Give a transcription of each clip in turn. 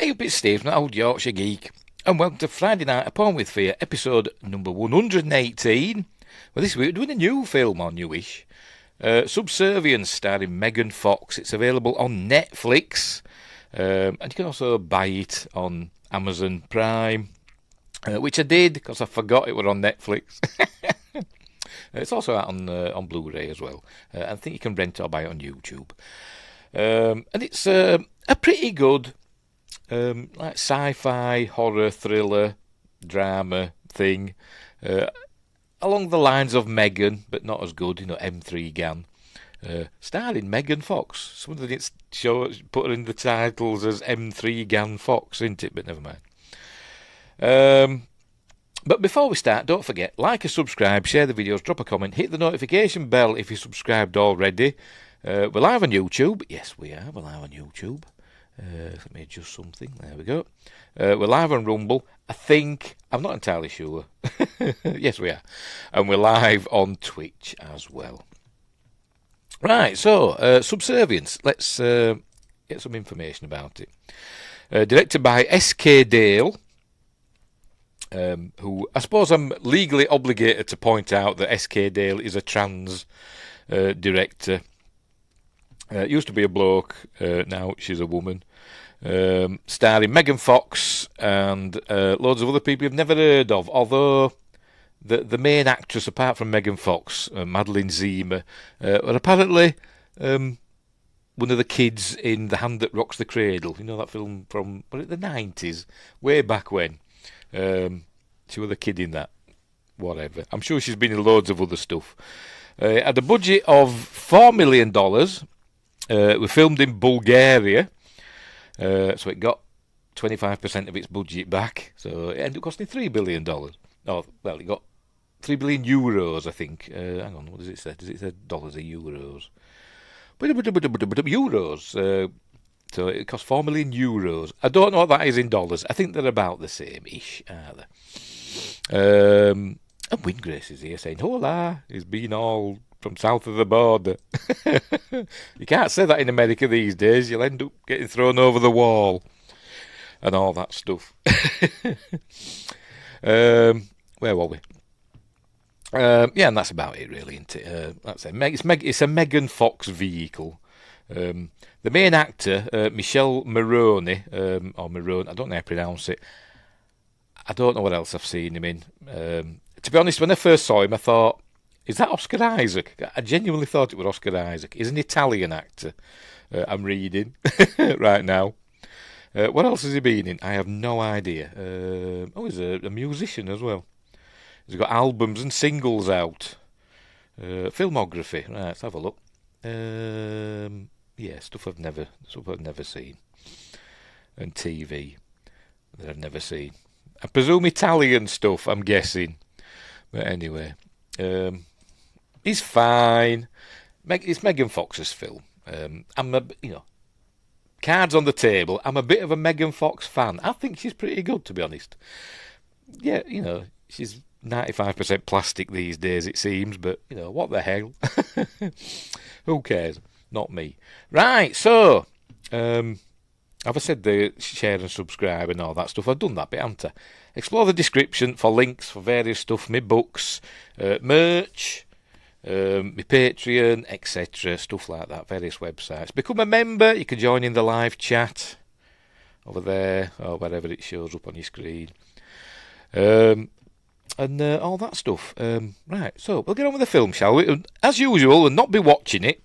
Hey up, it's Steve from the Old Yorkshire Geek, and welcome to Friday Night Upon with Fear, episode number 118. Well, this week we're doing a new film, or newish. Subservience, starring Megan Fox. It's available on Netflix, and you can also buy it on Amazon Prime, which I did because I forgot it were on Netflix. It's also out on Blu-ray as well. I think you can rent or buy it on YouTube. And it's a pretty good like sci-fi, horror, thriller, drama thing. Along the lines of Megan, but not as good, M3 Gan. Starring Megan Fox. Someone didn't put her in the titles as M3 Gan Fox, isn't it? But never mind. But before we start, don't forget, like and subscribe, share the videos, drop a comment, hit the notification bell if you're subscribed already. We're live on YouTube. Yes, we are. We're live on YouTube. Let me adjust something. There we go. We're live on Rumble. I think. I'm not entirely sure. Yes, we are. And we're live on Twitch as well. Right, so, Subservience. Let's get some information about it. Directed by S.K. Dale. Who I suppose I'm legally obligated to point out that S.K. Dale is a trans director. Used to be a bloke, now she's a woman. Starring Megan Fox and loads of other people you've never heard of. Although the main actress, apart from Megan Fox, Madeline Zima, were apparently one of the kids in The Hand That Rocks the Cradle. You know that film from the 90s, way back when. She was the kid in that. Whatever. I'm sure she's been in loads of other stuff. Had a budget of $4 million. We filmed in Bulgaria. So it got 25% of its budget back. So it ended up costing $3 billion. Oh, well, it got 3 billion euros, I think. Hang on, what does it say? Does it say dollars or euros? Euros. So it cost 4 million euros. I don't know what that is in dollars. I think they're about the same-ish, are they? And Windgrace is here saying, hola, he's been all from south of the border. You can't say that in America these days. You'll end up getting thrown over the wall and all that stuff. Where were we? Yeah, and that's about it, really, isn't it? That's it. It's a Megan Fox vehicle. The main actor, Michelle Maroney, or Marone, I don't know how to pronounce it. I don't know what else I've seen him in. To be honest, when I first saw him, I thought, is that Oscar Isaac? I genuinely thought it was Oscar Isaac. He's an Italian actor, I'm reading right now. What else has he been in? I have no idea. He's a musician as well. He's got albums and singles out. Filmography. Right, let's have a look. Yeah, stuff I've never seen, and TV that I've never seen. I presume Italian stuff, I'm guessing. But anyway, he's fine. It's Megan Fox's film. Cards on the table. I'm a bit of a Megan Fox fan. I think she's pretty good, to be honest. Yeah, she's 95% plastic these days, it seems. But what the hell? Who cares? Not me. Right, so, have I said the share and subscribe and all that stuff? I've done that bit, haven't I? Explore the description for links for various stuff, my books, merch, my Patreon, etc., stuff like that, various websites. Become a member, you can join in the live chat over there, or wherever it shows up on your screen. And all that stuff. Right, so we'll get on with the film, shall we? As usual, we'll not be watching it,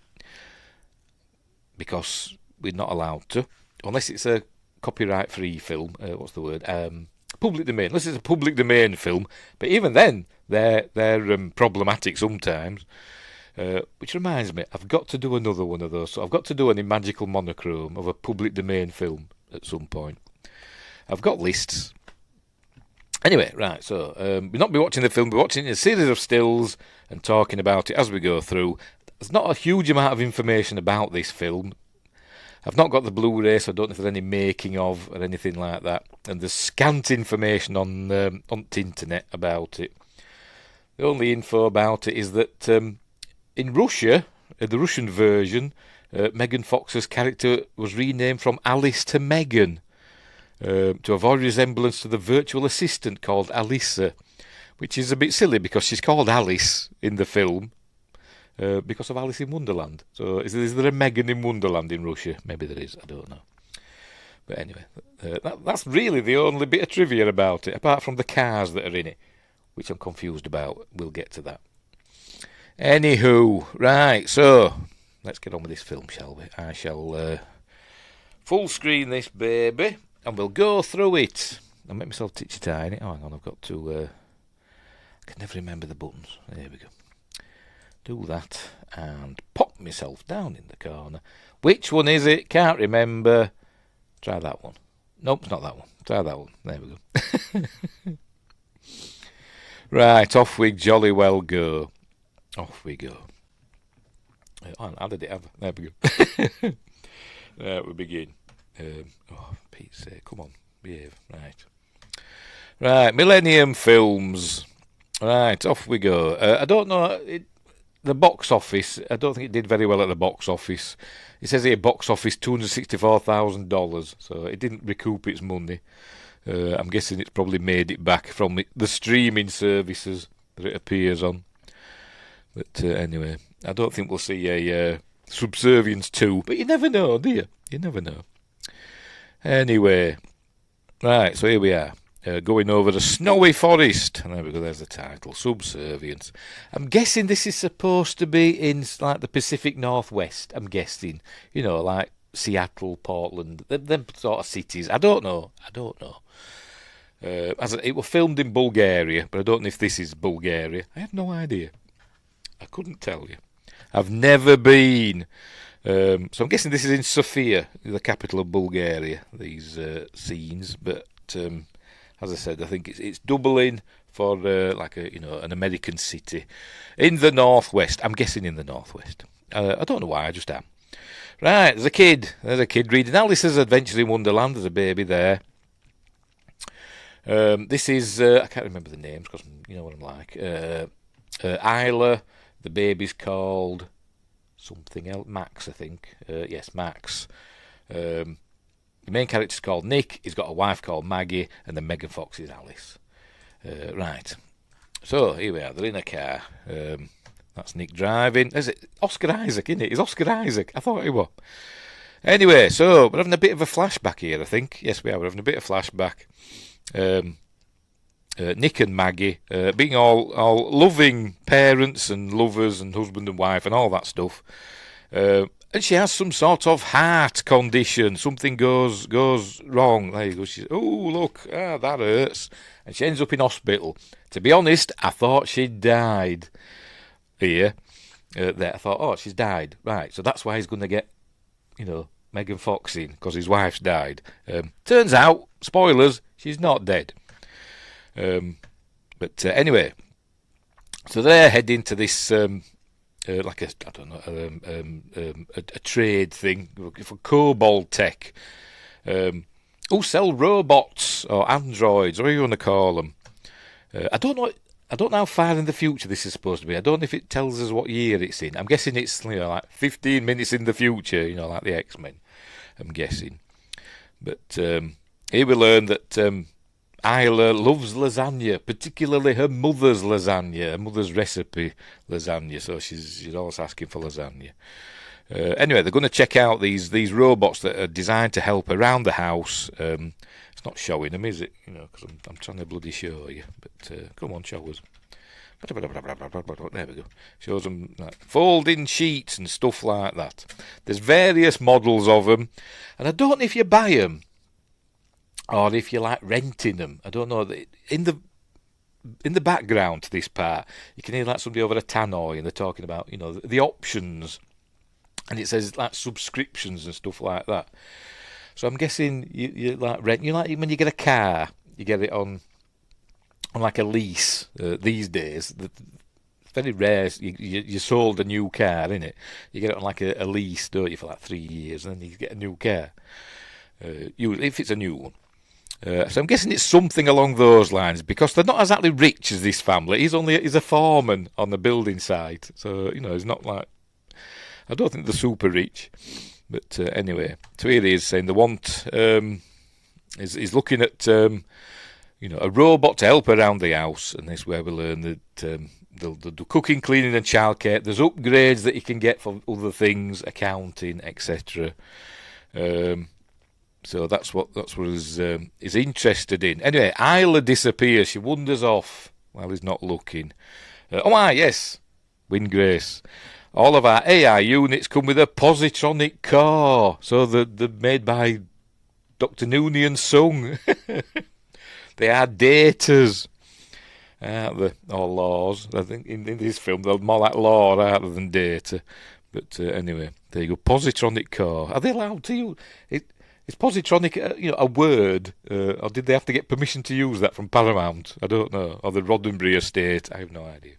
because we're not allowed to, unless it's a copyright-free film. What's the word? Public domain. Unless it's a public domain film, but even then, they're problematic sometimes. Which reminds me, I've got to do another one of those. So I've got to do a magical monochrome of a public domain film at some point. I've got lists. Anyway, right. So we'll not be watching the film. We're watching a series of stills and talking about it as we go through. There's not a huge amount of information about this film. I've not got the Blu-ray, so I don't know if there's any making of or anything like that. And there's scant information on the internet about it. The only info about it is that in Russia, the Russian version, Megan Fox's character was renamed from Alice to Megan. to avoid resemblance to the virtual assistant called Alissa, which is a bit silly because she's called Alice in the film because of Alice in Wonderland. So is there a Megan in Wonderland in Russia? Maybe there is, I don't know. But anyway, that's really the only bit of trivia about it, apart from the cars that are in it, which I'm confused about. We'll get to that. Anywho, right, so let's get on with this film, shall we? I shall full screen this baby, and we'll go through it. I'll make myself titchy-tiny. Oh, hang on, I've got to... I can never remember the buttons. There we go. Do that, and pop myself down in the corner. Which one is it? Can't remember. Try that one. Nope, it's not that one. Try that one. There we go. Right, off we jolly well go. Off we go. How did it have? There we go. Right, we begin. Pete's sake, come on, behave. Right, Millennium Films. Right, off we go. I don't know, the box office, I don't think it did very well at the box office. It says here box office $264,000, so it didn't recoup its money. I'm guessing it's probably made it back from the streaming services that it appears on. But anyway, I don't think we'll see a Subservience 2, but you never know, do you? You never know. Anyway, right, so here we are, going over the snowy forest. And there we go, there's the title, Subservience. I'm guessing this is supposed to be in like the Pacific Northwest, I'm guessing. You know, like Seattle, Portland, them sort of cities. I don't know. It was filmed in Bulgaria, but I don't know if this is Bulgaria. I have no idea. I couldn't tell you. I've never been. So I'm guessing this is in Sofia, the capital of Bulgaria, these scenes. But as I said, I think it's doubling for like an American city in the northwest. I'm guessing in the northwest. I don't know why, I just am. Right, there's a kid reading Alice's Adventures in Wonderland. There's a baby there. This is I can't remember the names because you know what I'm like. Isla. The baby's called something else. Max, I think. Yes, Max. The main character's called Nick. He's got a wife called Maggie, and then Megan Fox is Alice. Right. So here we are. They're in a car. That's Nick driving. Is it Oscar Isaac? Isn't it? It's Oscar Isaac. I thought he was. Anyway, so we're having a bit of a flashback here. I think. Yes, we are. We're having a bit of flashback. Nick and Maggie being all loving parents and lovers and husband and wife and all that stuff. And she has some sort of heart condition. Something goes wrong. There you go. She's, oh, look, that hurts. And she ends up in hospital. To be honest, I thought she'd died here. There, I thought, oh, she's died. Right, so that's why he's going to get, Megan Fox in, because his wife's died. Turns out, spoilers, she's not dead. But anyway, so they're heading to this like a trade thing for Cobalt Tech, who sell robots or androids, or whatever you want to call them. I don't know how far in the future this is supposed to be. I don't know if it tells us what year it's in. I'm guessing it's like 15 minutes in the future, like the X-Men. I'm guessing, but here we learn that Isla loves lasagna, particularly her mother's lasagna, her mother's recipe lasagna. So she's always asking for lasagna. Anyway, they're going to check out these robots that are designed to help around the house. It's not showing them, is it? Because I'm trying to bloody show you. But come on, show us. There we go. Shows them like folding sheets and stuff like that. There's various models of them, and I don't know if you buy them or if you like renting them. I don't know. In the background to this part, you can hear like somebody over a tannoy, and they're talking about the options, and it says like subscriptions and stuff like that. So I'm guessing you like rent. You like when you get a car, you get it on like a lease these days. It's very rare you sold a new car, innit? You get it on like a lease, don't you, for like 3 years, and then you get a new car. If it's a new one. So I'm guessing it's something along those lines, because they're not exactly rich as this family. He's a foreman on the building site, so he's not like, I don't think they're super rich. But anyway, so here he is saying they want He's looking at a robot to help around the house, and this is where we learn that they'll do cooking, cleaning, and childcare. There's upgrades that you can get for other things, accounting, etc. So that's what he's interested in. Anyway, Isla disappears. She wanders off while he's not looking. Yes, win grace. All of our AI units come with a positronic car, so they're made by Dr. Noonien Sung. They are datas, aren't they? Or laws. I think in this film they're more like law rather than data. But anyway, there you go. Positronic car. Are they allowed to use it? Is positronic a word, or did they have to get permission to use that from Paramount? I don't know. Or the Roddenberry estate? I have no idea.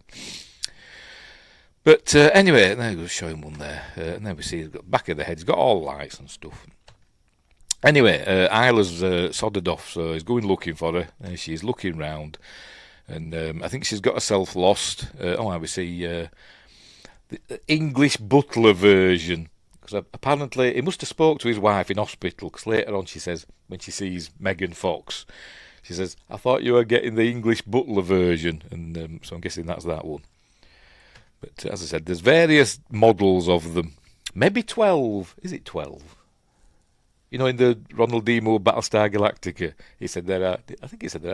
But anyway, there you go, showing one there. And then we see he's got back of the head. He's got all lights and stuff. Anyway, Isla's sodded off, so he's going looking for her. And she's looking round, and I think she's got herself lost. We see the English butler version. Because apparently he must have spoke to his wife in hospital, because later on she says, when she sees Megan Fox, she says, I thought you were getting the English butler version. And so I'm guessing that's that one. But as I said, there's various models of them. Maybe 12. Is it 12? In the Ronald D. Moore Battlestar Galactica, he said there are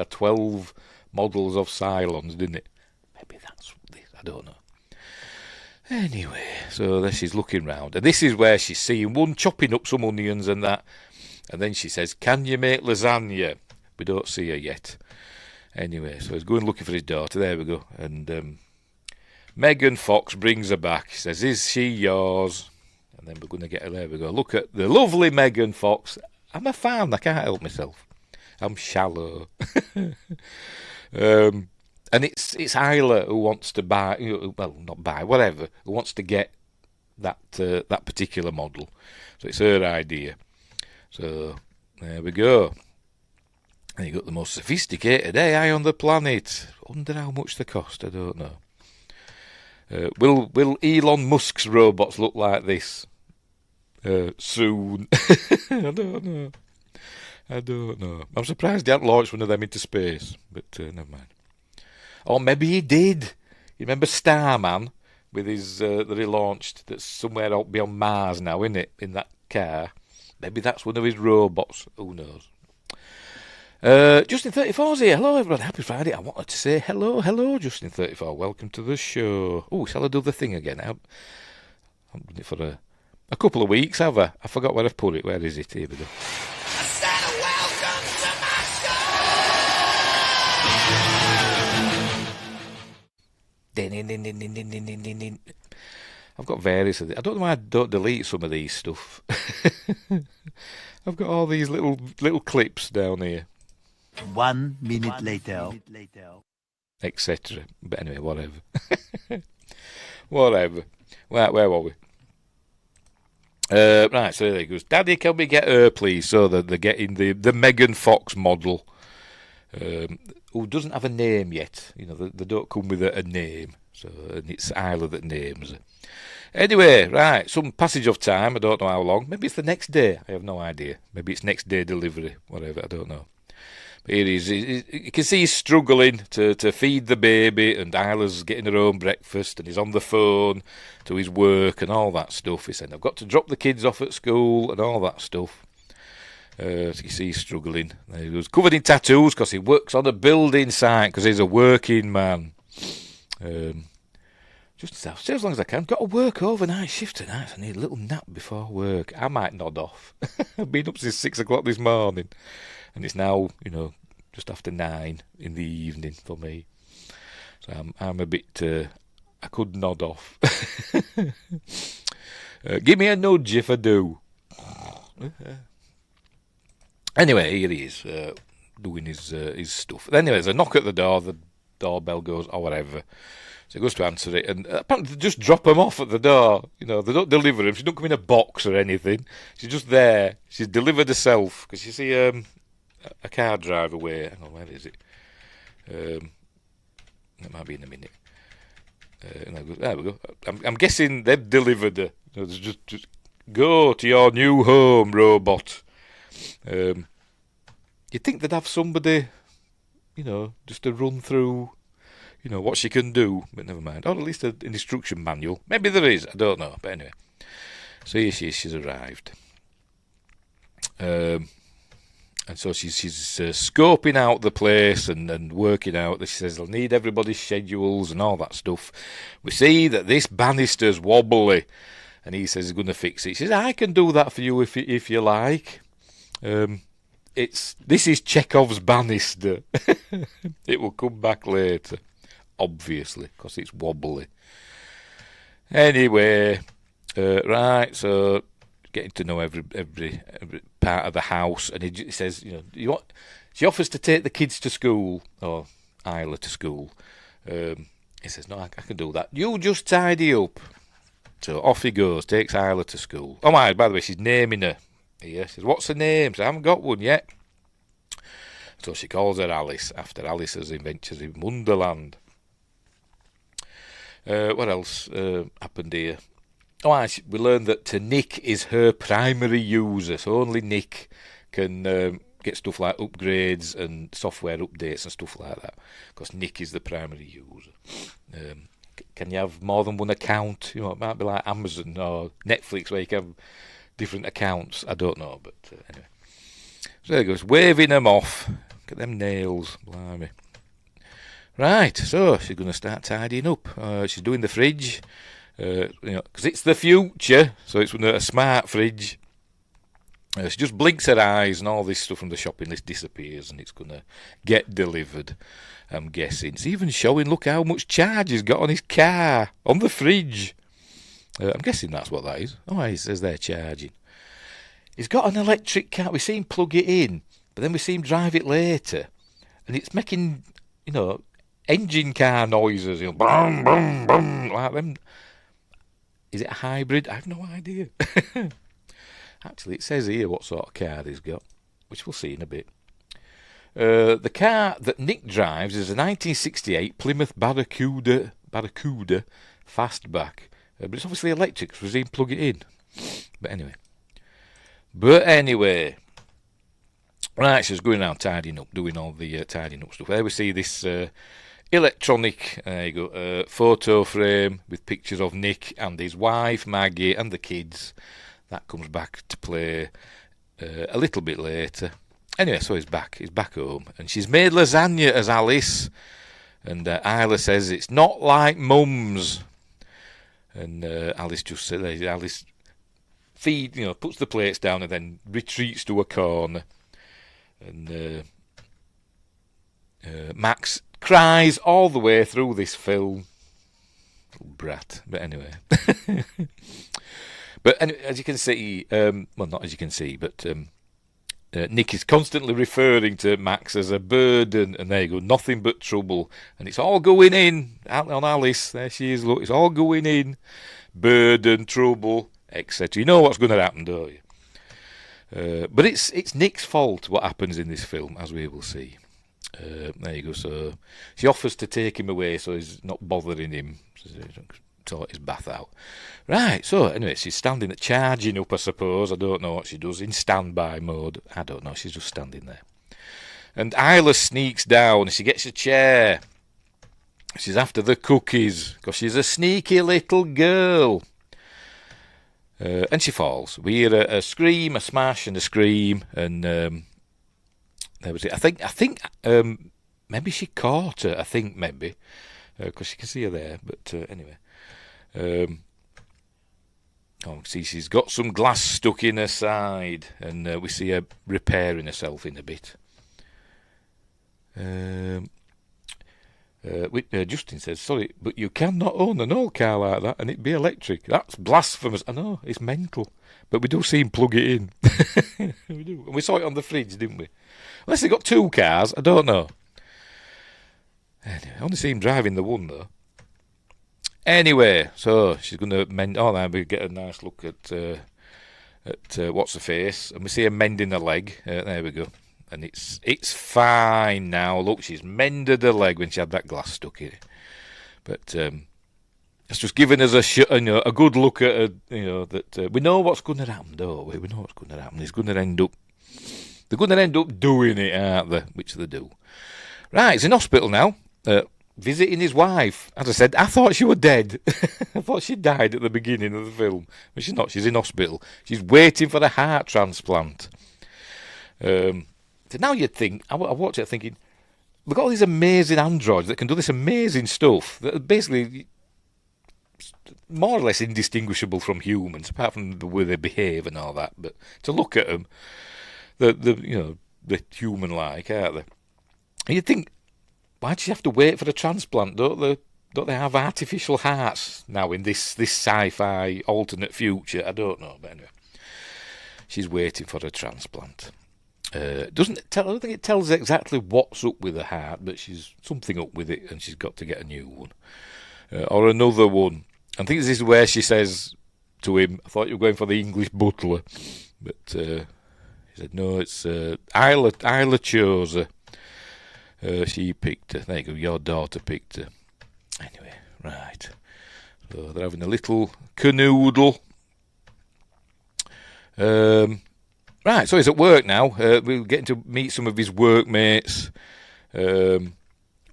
12 models of Cylons, didn't it? Maybe that's this, I don't know. Anyway, so there she's looking round, and this is where she's seeing one chopping up some onions and that, and then she says, can you make lasagna? We don't see her yet. Anyway, so he's going looking for his daughter. There we go. And Megan Fox brings her back. She says, is she yours? And then we're going to get her. There we go. Look at the lovely Megan Fox. I'm a fan. I can't help myself. I'm shallow. And it's Isla who wants to buy, not buy, whatever, who wants to get that particular model. So it's her idea. So there we go. And you got the most sophisticated AI on the planet. Wonder how much they cost. I don't know. Will Elon Musk's robots look like this soon? I don't know. I'm surprised they haven't launched one of them into space, but never mind. Or maybe he did. You remember Starman with his that he launched? That's somewhere out beyond Mars now, isn't it? In that car. Maybe that's one of his robots. Who knows? Justin34's here. Hello, everyone. Happy Friday. I wanted to say hello, Justin34. Welcome to the show. Oh, shall I do the thing again? I'm doing it for a couple of weeks, have I? I forgot where I've put it. Where is it? Here we go. I've got various of it. I don't know why I don't delete some of these stuff. I've got all these little clips down here. 1 minute later. Etc. But anyway, whatever. Whatever. Where were we? Right, so there he goes. Daddy, can we get her, please? So that they're getting the Megan Fox model. Who doesn't have a name yet. They don't come with a name. So and it's Isla that names her. Anyway, right, some passage of time. I don't know how long. Maybe it's the next day. I have no idea. Maybe it's next day delivery. Whatever, I don't know. But here he is. You can see he's struggling to feed the baby, and Isla's getting her own breakfast, and he's on the phone to his work and all that stuff. He said, I've got to drop the kids off at school and all that stuff. So you see he's struggling. He was covered in tattoos because he works on a building site because he's a working man. Just stay as long as I can. Got to work overnight shift tonight. So I need a little nap before work. I might nod off. I've been up since 6 o'clock this morning, and it's now just after 9 in the evening for me. So I'm a bit. I could nod off. Give me a nudge if I do. Anyway, here he is, doing his stuff. Anyway, there's a knock at the door, the doorbell goes, or whatever. So he goes to answer it, and apparently they just drop him off at the door. They don't deliver him. She don't come in a box or anything. She's just there. She's delivered herself, because you see a car drive away. Hang on, where is it? That might be in a minute. There we go. I'm guessing they've delivered her. Just go to your new home, robot. you'd think they'd have somebody, just to run through, what she can do, but never mind. Or at least an instruction manual. Maybe there is, I don't know. But anyway, so here she is, she's arrived. And so she's scoping out the place and working out. She says, I'll need everybody's schedules and all that stuff. We see that this banister's wobbly. And he says he's going to fix it. She says, I can do that for you if you like. This is Chekhov's banister. It will come back later, obviously, because it's wobbly. Anyway, right, so getting to know every part of the house, and he says, she offers to take the kids to school, or Isla to school. He says, no, I can do that. You just tidy up. So off he goes, takes Isla to school. Oh my, by the way, she's naming her here. She says, what's her name? So I haven't got one yet. So she calls her Alice, after Alice's Adventures in Wonderland. What else happened here? Oh, we learned that Nick is her primary user, so only Nick can get stuff like upgrades and software updates and stuff like that, because Nick is the primary user. Can you have more than one account? It might be like Amazon or Netflix where you can have different accounts. I don't know, but anyway. So there he goes, waving them off. Look at them nails, blimey. Right, so she's going to start tidying up. She's doing the fridge, because it's the future, so it's a smart fridge. She just blinks her eyes and all this stuff from the shopping list disappears and it's going to get delivered, I'm guessing. It's even showing, look how much charge he's got on his car, on the fridge. I'm guessing that's what that is. Oh, he says they're charging. He's got an electric car. We see him plug it in, but then we see him drive it later. And it's making, engine car noises. Boom, boom, boom, like them. Is it a hybrid? I have no idea. Actually, it says here what sort of car he's got, which we'll see in a bit. The car that Nick drives is a 1968 Plymouth Barracuda fastback. But it's obviously electric, so we see him plug it in. But anyway. Right, so he's going around tidying up, doing all the tidying up stuff. There we see this electronic, there you go, photo frame with pictures of Nick and his wife, Maggie, and the kids. That comes back to play a little bit later. Anyway, so he's back home. And she's made lasagna as Alice. And Isla says, it's not like Mum's. And Alice just says, Alice puts the plates down and then retreats to a corner. And Max cries all the way through this film. Little brat. But anyway. But as you can see, well, not as you can see, but Nick is constantly referring to Max as a burden, and there you go, nothing but trouble, and it's all going in on Alice. There she is. Look, it's all going in, burden, trouble, etc. You know what's going to happen, don't you? But it's Nick's fault what happens in this film, as we will see. There you go. So she offers to take him away, so he's not bothering him. Sort his bath out. Right, so anyway, she's standing at charging up, I suppose. I don't know what she does in standby mode. I don't know, she's just standing there. And Isla sneaks down and she gets a chair. She's after the cookies because she's a sneaky little girl. And she falls. We hear a scream, a smash, and a scream, and there was it. I think maybe she caught her. I think maybe because you can see her there. But anyway. See, she's got some glass stuck in her side, and we see her repairing herself in a bit. Justin says, sorry, but you cannot own an old car like that and it be electric. That's blasphemous. I know, it's mental. But we do see him plug it in. We do. And we saw it on the fridge, didn't we? Unless they got two cars, I don't know. Anyway, I only see him driving the one, though. Anyway, so she's going to mend. Oh, now we get a nice look at what's her face, and we see her mending her leg. There we go, and it's fine now. Look, she's mended her leg when she had that glass stuck in it. But it's just giving us a good look at her. That we know what's going to happen, don't we? We know what's going to happen. He's going to end up they're going to end up doing it, aren't they? Which they do. Right, he's in hospital now, visiting his wife. As I said, I thought she was dead. I thought she died at the beginning of the film. But she's not. She's in hospital. She's waiting for a heart transplant. So now you'd think, I watch it thinking, we've got all these amazing androids that can do this amazing stuff that are basically more or less indistinguishable from humans, apart from the way they behave and all that. But to look at them, they're human-like, aren't they? And you'd think, why do you have to wait for a transplant? Don't they have artificial hearts now in this sci-fi alternate future? I don't know, but anyway, she's waiting for a transplant. I don't think it tells exactly what's up with her heart, but she's something up with it, and she's got to get a new one or another one. I think this is where she says to him, "I thought you were going for the English butler," but he said, "No, it's Isla chose her. She picked her. There you go, your daughter picked her." Anyway, right. So they're having a little canoodle. Right, so he's at work now. We're getting to meet some of his workmates. We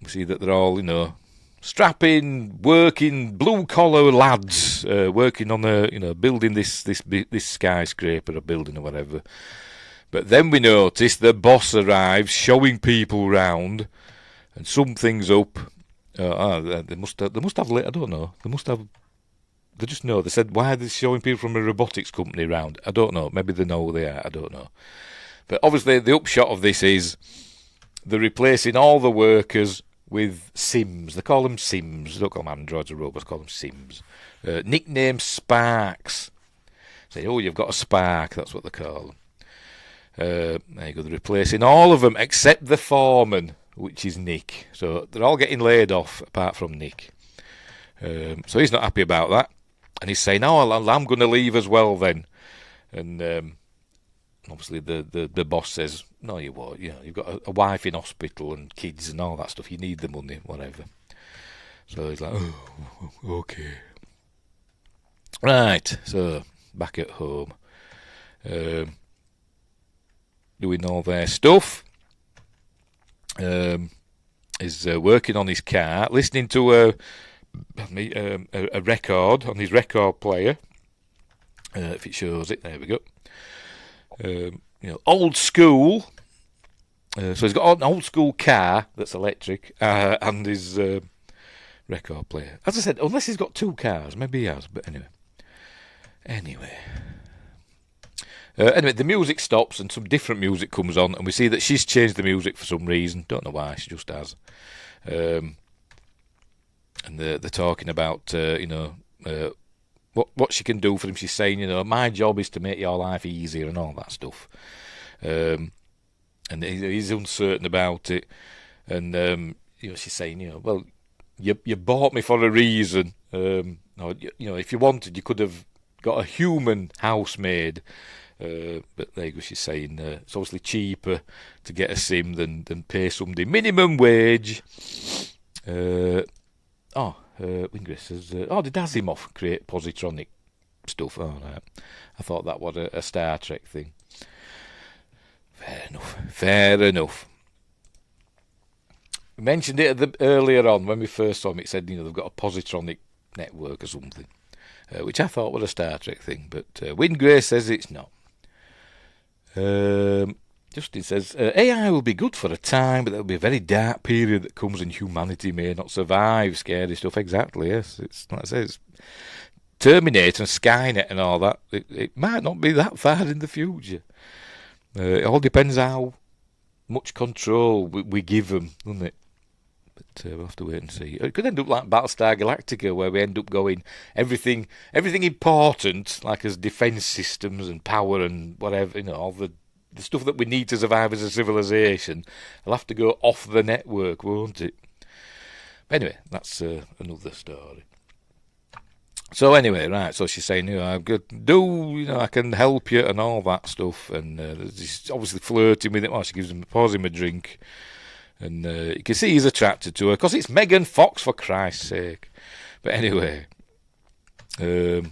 see that they're all, strapping, working, blue-collar lads, working on building this skyscraper or building or whatever. But then we notice the boss arrives, showing people round, and something's up. They must have. I don't know. They just know. They said, why are they showing people from a robotics company round? I don't know. Maybe they know who they are. I don't know. But obviously, the upshot of this is they're replacing all the workers with Sims. They call them Sims. They don't call them androids or robots. They call them Sims. Nicknamed Sparks. Say, oh, you've got a spark. That's what they call them. There you go. They're replacing all of them except the foreman, which is Nick. So they're all getting laid off apart from Nick. So he's not happy about that. And he's saying, "Oh, I'm going to leave as well then." And obviously the boss says, "No, you won't. You've got a wife in hospital and kids and all that stuff. You need the money, whatever." So he's like, "Oh, okay." Right. So back at home, doing all their stuff. Is working on his car, listening to a record on his record player. If it shows it, there we go. Old school. So he's got an old school car that's electric and his record player. As I said, unless he's got two cars, maybe he has. But anyway, the music stops and some different music comes on, and we see that she's changed the music for some reason. Don't know why, she just has. And they're talking about, what she can do for him. She's saying, my job is to make your life easier and all that stuff. And he's uncertain about it. And, she's saying, well, you bought me for a reason. If you wanted, you could have got a human housemaid. But there you go, she's saying it's obviously cheaper to get a sim than pay somebody minimum wage. Wingris says, did Asimov create positronic stuff? Oh, right. I thought that was a Star Trek thing. Fair enough. We mentioned it earlier on when we first saw him. It said, they've got a positronic network or something, which I thought was a Star Trek thing, but Wingray says it's not. Justin says, AI will be good for a time, but there will be a very dark period that comes and humanity may not survive. Scary stuff, exactly, yes. It's like I say, it's Terminator and Skynet and all that. It might not be that far in the future. It all depends how much control we give them, doesn't it? But we'll have to wait and see. It could end up like Battlestar Galactica, where we end up going everything important, like as defence systems and power and whatever, all the stuff that we need to survive as a civilization, will have to go off the network, won't it? But anyway, that's another story. So anyway, right, so she's saying, I can help you and all that stuff, and she's obviously flirting with him. She pours him a drink, and you can see he's attracted to her, because it's Megan Fox, for Christ's sake. But anyway, who's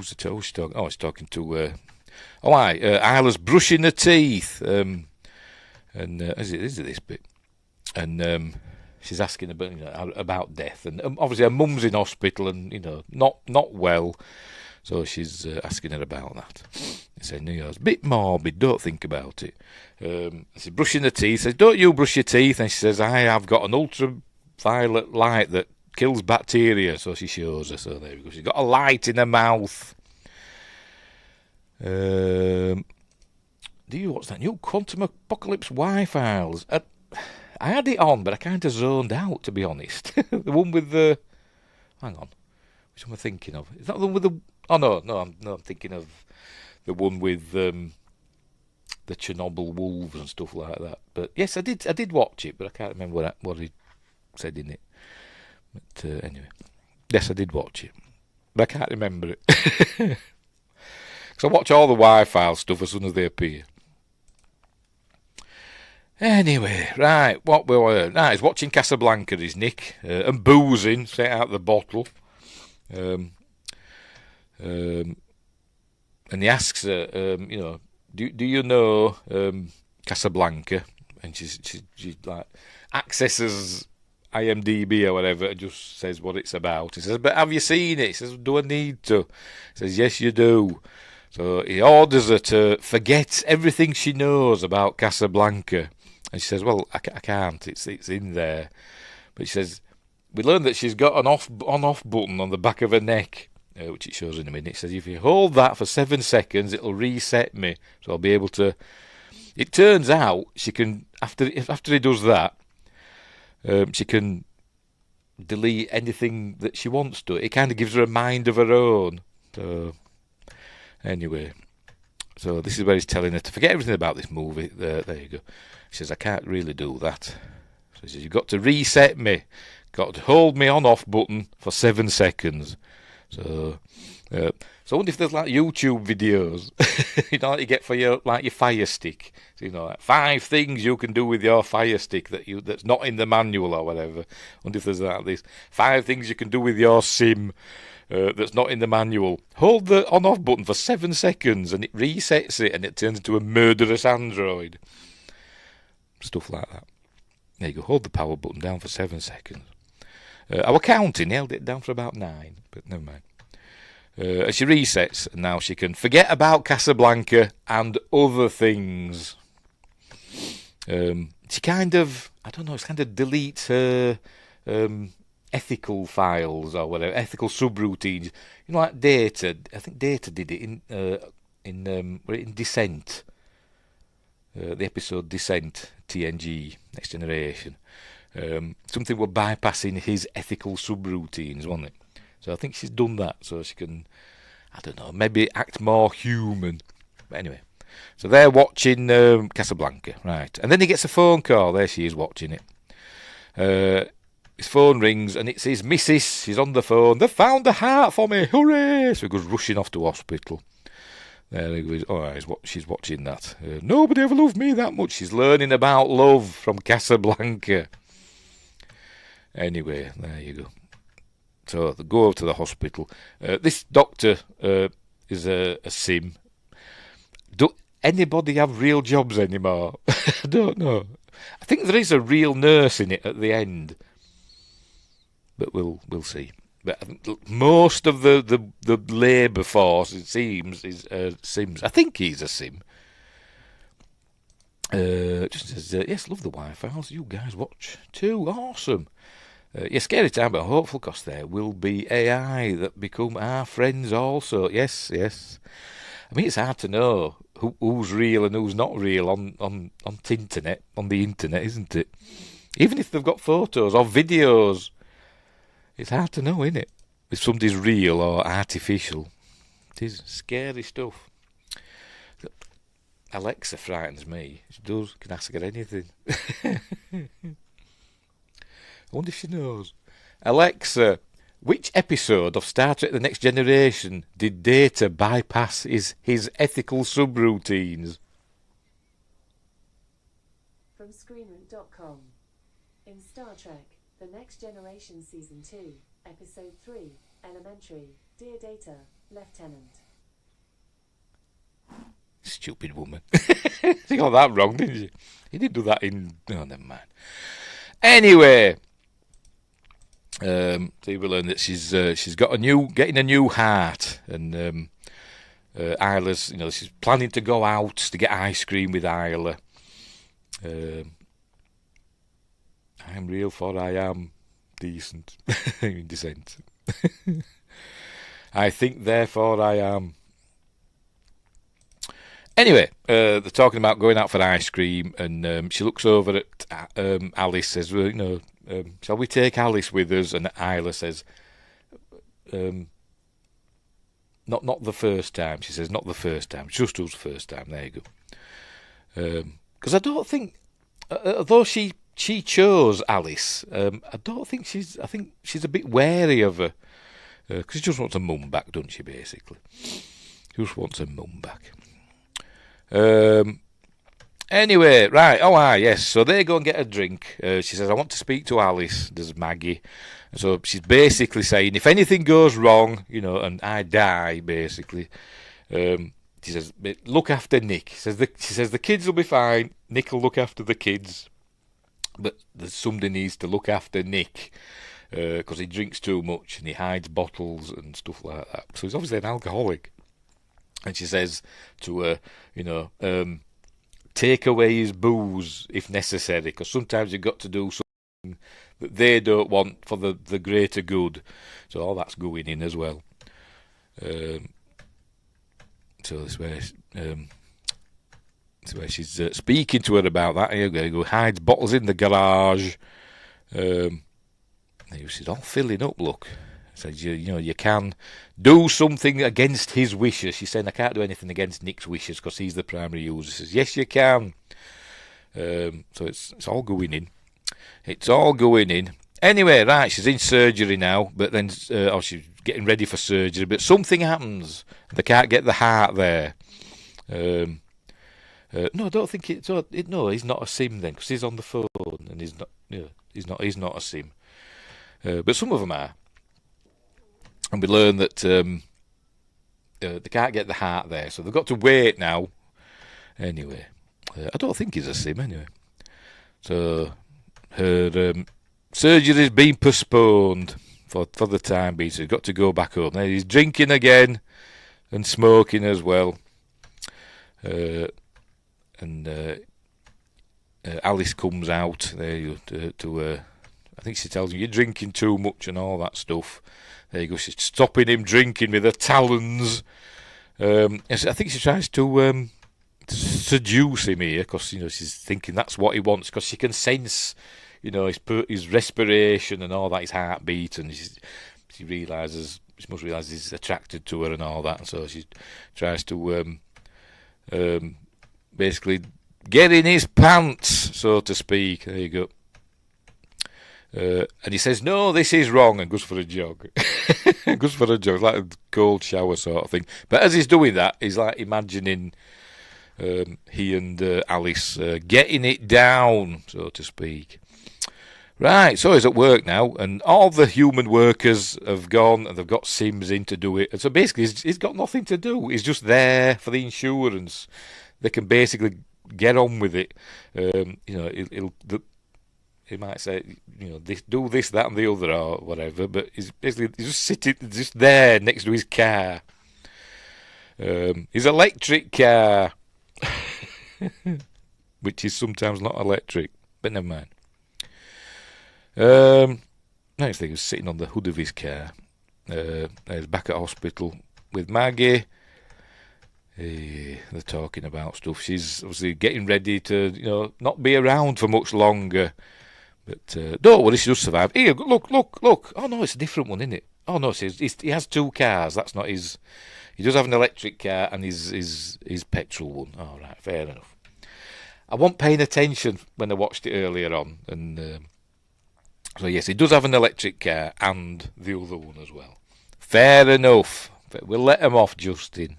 she talking? Oh, he's talking to... Isla's brushing her teeth. and is it this bit? And she's asking about death, and obviously her mum's in hospital, and not well, so she's asking her about that. Saying, it's a bit morbid, don't think about it. She's brushing her teeth. Says, don't you brush your teeth? And she says, I have got an ultraviolet light that kills bacteria. So she shows her. So there we go. She's got a light in her mouth. Do you watch that new Quantum Apocalypse Y-Files? I had it on, but I kind of zoned out, to be honest. The one with the... Hang on. Which one am I thinking of? Is that the one with the... Oh, no, I'm thinking of the one with the Chernobyl wolves and stuff like that. But yes, I did watch it, but I can't remember what he said in it. But anyway, yes, I did watch it, but I can't remember it. Because I watch all the Wi-Fi stuff as soon as they appear. Anyway, right, what we were he's watching Casablanca, is Nick, and boozing, set out the bottle. And he asks her, do you know Casablanca? And she like accesses IMDb or whatever and just says what it's about. He says, but have you seen it? He says, do I need to? He says, yes, you do. So he orders her to forget everything she knows about Casablanca. And she says, well, I can't. It's in there. But she says, we learned that she's got an on-off button on the back of her neck. Which it shows in a minute. It says, if you hold that for 7 seconds, it'll reset me. So I'll be able to... It turns out she can, after he does that, she can delete anything that she wants to. It kind of gives her a mind of her own. So, anyway. So this is where he's telling her to forget everything about this movie. There you go. She says, I can't really do that. So he says, you've got to reset me. Got to hold me on-off button for 7 seconds. So I wonder if there's like YouTube videos, like you get for your Fire Stick. So, like 5 things you can do with your Fire Stick that's not in the manual or whatever. I wonder if there's this 5 things you can do with your Sim that's not in the manual. Hold the on-off button for 7 seconds and it resets it and it turns into a murderous android. Stuff like that. There you go. Hold the power button down for 7 seconds. I was counting, held it down for about 9, but never mind. And she resets, and now she can forget about Casablanca and other things. She kind of, deletes her ethical files or whatever, ethical subroutines. Like Data. I think Data did it in Descent. The episode Descent, TNG, Next Generation. Something were bypassing his ethical subroutines, wasn't it? So I think she's done that so she can, maybe act more human. But anyway, so they're watching Casablanca, right? And then he gets a phone call. There she is watching it. His phone rings and it says, Mrs. She's on the phone. They found the heart for me. Hooray! So he goes rushing off to hospital. There he goes. Oh, she's watching that. Nobody ever loved me that much. She's learning about love from Casablanca. Anyway, there you go. So they go over to the hospital. This doctor is a sim. Do anybody have real jobs anymore? I don't know. I think there is a real nurse in it at the end, but we'll see. But I think most of the labour force, it seems, is sims. I think he's a sim. Just says, yes, love the Wi-Files. You guys watch too. Awesome. Scary time, but hopeful, because there will be AI that become our friends also. Yes. I mean, it's hard to know who's real and who's not real on the internet, isn't it? Even if they've got photos or videos, it's hard to know, isn't it? If somebody's real or artificial. It is scary stuff. Alexa frightens me. She does. Can ask her anything. I wonder if she knows. Alexa, which episode of Star Trek The Next Generation did Data bypass his ethical subroutines? From screenrant.com. In Star Trek The Next Generation Season 2, Episode 3, Elementary, Dear Data, Lieutenant. Stupid woman. She got that wrong, didn't she? He didn't do that in... Oh, never mind. Anyway, so we learn that she's getting a new heart, and Isla's, she's planning to go out to get ice cream with Isla. I'm real, for I am decent. In dissent. I think, therefore I am. Anyway, they're talking about going out for ice cream, and she looks over at Alice, says, well, shall we take Alice with us? And Isla says, not the first time. She says, not the first time, just us first time. There you go. Because I don't think, although she chose Alice, I think she's a bit wary of her, because she just wants her mum back, doesn't she, basically? Just wants her mum back. Anyway, right, yes, so they go and get a drink. She says, I want to speak to Alice. There's Maggie. So she's basically saying, if anything goes wrong, and I die, basically, she says, look after Nick. She says the kids will be fine. Nick will look after the kids, but somebody needs to look after Nick, because he drinks too much and he hides bottles and stuff like that. So he's obviously an alcoholic. And she says to her, take away his booze if necessary, because sometimes you've got to do something that they don't want for the greater good. So all that's going in as well. So this way, she's speaking to her about that. Here we go. Hides bottles in the garage. She's all filling up. Look. Says, you can do something against his wishes. She's saying, I can't do anything against Nick's wishes because he's the primary user. She says, yes, you can. So it's all going in. It's all going in. Anyway, right, she's in surgery now, but then she's getting ready for surgery, but something happens. They can't get the heart there. No, I don't think it's... No, he's not a sim then, because he's on the phone, and he's not a sim. But some of them are. And we learn that they can't get the heart there, so they've got to wait now. Anyway, I don't think he's a sim anyway. So her surgery's been postponed for the time being, so he's got to go back home. Now he's drinking again and smoking as well. And Alice comes out there to I think she tells him, you're drinking too much and all that stuff. There you go, she's stopping him drinking with her talons. I think she tries to seduce him here, because she's thinking that's what he wants, because she can sense his respiration and all that, his heartbeat, and she must realise he's attracted to her and all that, and so she tries to basically get in his pants, so to speak. There you go. And he says, no, this is wrong, and goes for a jog. Goes for a jog, like a cold shower sort of thing. But as he's doing that, he's like imagining he and Alice getting it down, so to speak. Right, so he's at work now, and all the human workers have gone, and they've got Sims in to do it. And so basically, he's got nothing to do. He's just there for the insurance. They can basically get on with it. He might say, do this, that, and the other, or whatever. But he's just sitting, just there next to his car, his electric car, which is sometimes not electric. But never mind. Next thing, he's sitting on the hood of his car. He's back at hospital with Maggie. They're talking about stuff. She's obviously getting ready to, not be around for much longer. But don't worry, she does survive. Here, look. Oh, no, it's a different one, isn't it? Oh, no, he has two cars. That's not his... He does have an electric car and his petrol one. All right, fair enough. I wasn't paying attention when I watched it earlier on. And so, yes, he does have an electric car and the other one as well. Fair enough. But we'll let him off, Justin.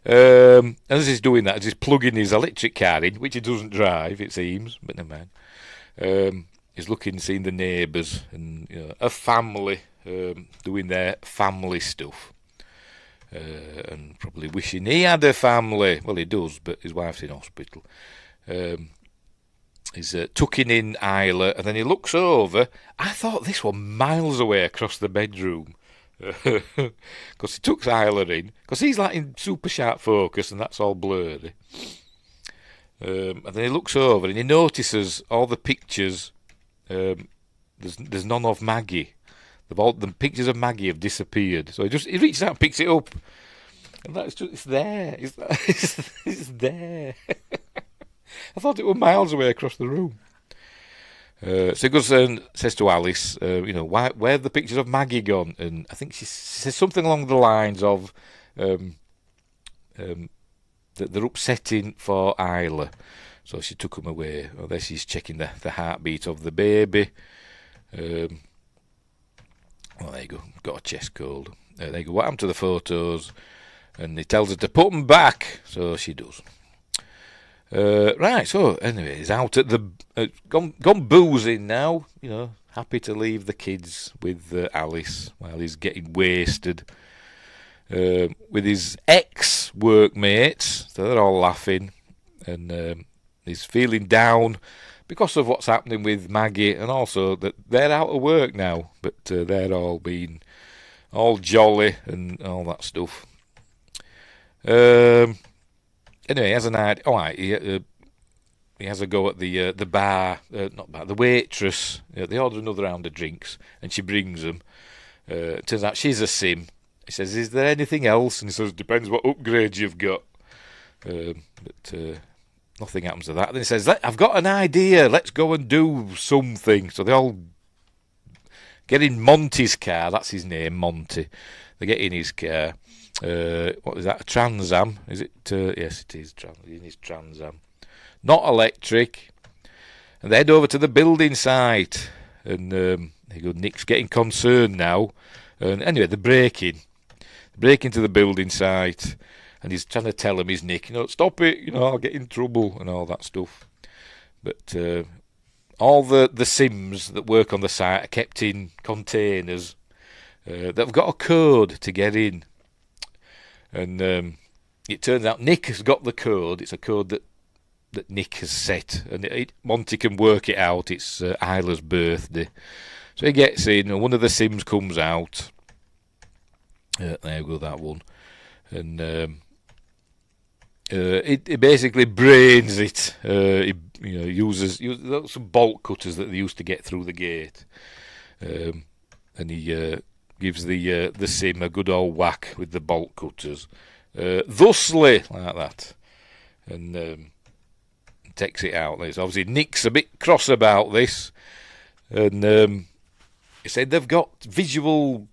As he's doing that, he's plugging his electric car in, which he doesn't drive, it seems, but never mind. He's seeing the neighbours and a family doing their family stuff. and probably wishing he had a family. Well, he does, but his wife's in hospital. He's tucking in Isla, and then he looks over. I thought this was miles away across the bedroom. Because he tucks Isla in, because he's like in super sharp focus, and that's all blurry. And then he looks over, and he notices all the pictures. There's none of Maggie. The pictures of Maggie have disappeared. So he reaches out and picks it up, and it's there. It's there. I thought it was miles away across the room. So he goes and says to Alice, where have the pictures of Maggie gone? And I think she says something along the lines of that they're upsetting for Isla. So she took them away. Oh, there she's checking the heartbeat of the baby. There you go. Got a chest cold. There you go. What happened to the photos? And he tells her to put them back. So she does. Right, so anyway, he's out at gone boozing now, happy to leave the kids with Alice while he's getting wasted with his ex-workmates. So they're all laughing, and he's feeling down because of what's happening with Maggie, and also that they're out of work now, but they're all being all jolly and all that stuff. Anyway, he has an idea. All right, he has a go at the bar, not bar, the waitress. They order another round of drinks, and she brings them. Turns out she's a sim. He says, "Is there anything else?" And he says, "Depends what upgrades you've got." But nothing happens to that. Then he says, "I've got an idea. Let's go and do something." So they all get in Monty's car. That's his name, Monty. They get in his car. What is that? A Trans Am? Is it? Yes, it is. In his Trans Am, not electric. And they head over to the building site, and there you go. Nick's getting concerned now. And anyway, they break into the building site, and he's trying to tell him, he's Nick, stop it, I'll get in trouble and all that stuff. But all the Sims that work on the site are kept in containers. They've got a code to get in. And it turns out Nick has got the code. It's a code that Nick has set. And Monty can work it out. It's Isla's birthday. So he gets in, and one of the Sims comes out. There you go, that one. And it basically brains it. He uses some bolt cutters that they used to get through the gate. And he gives the Sim a good old whack with the bolt cutters, thusly, like that, and takes it out. There's obviously Nick's a bit cross about this, and he said they've got visual,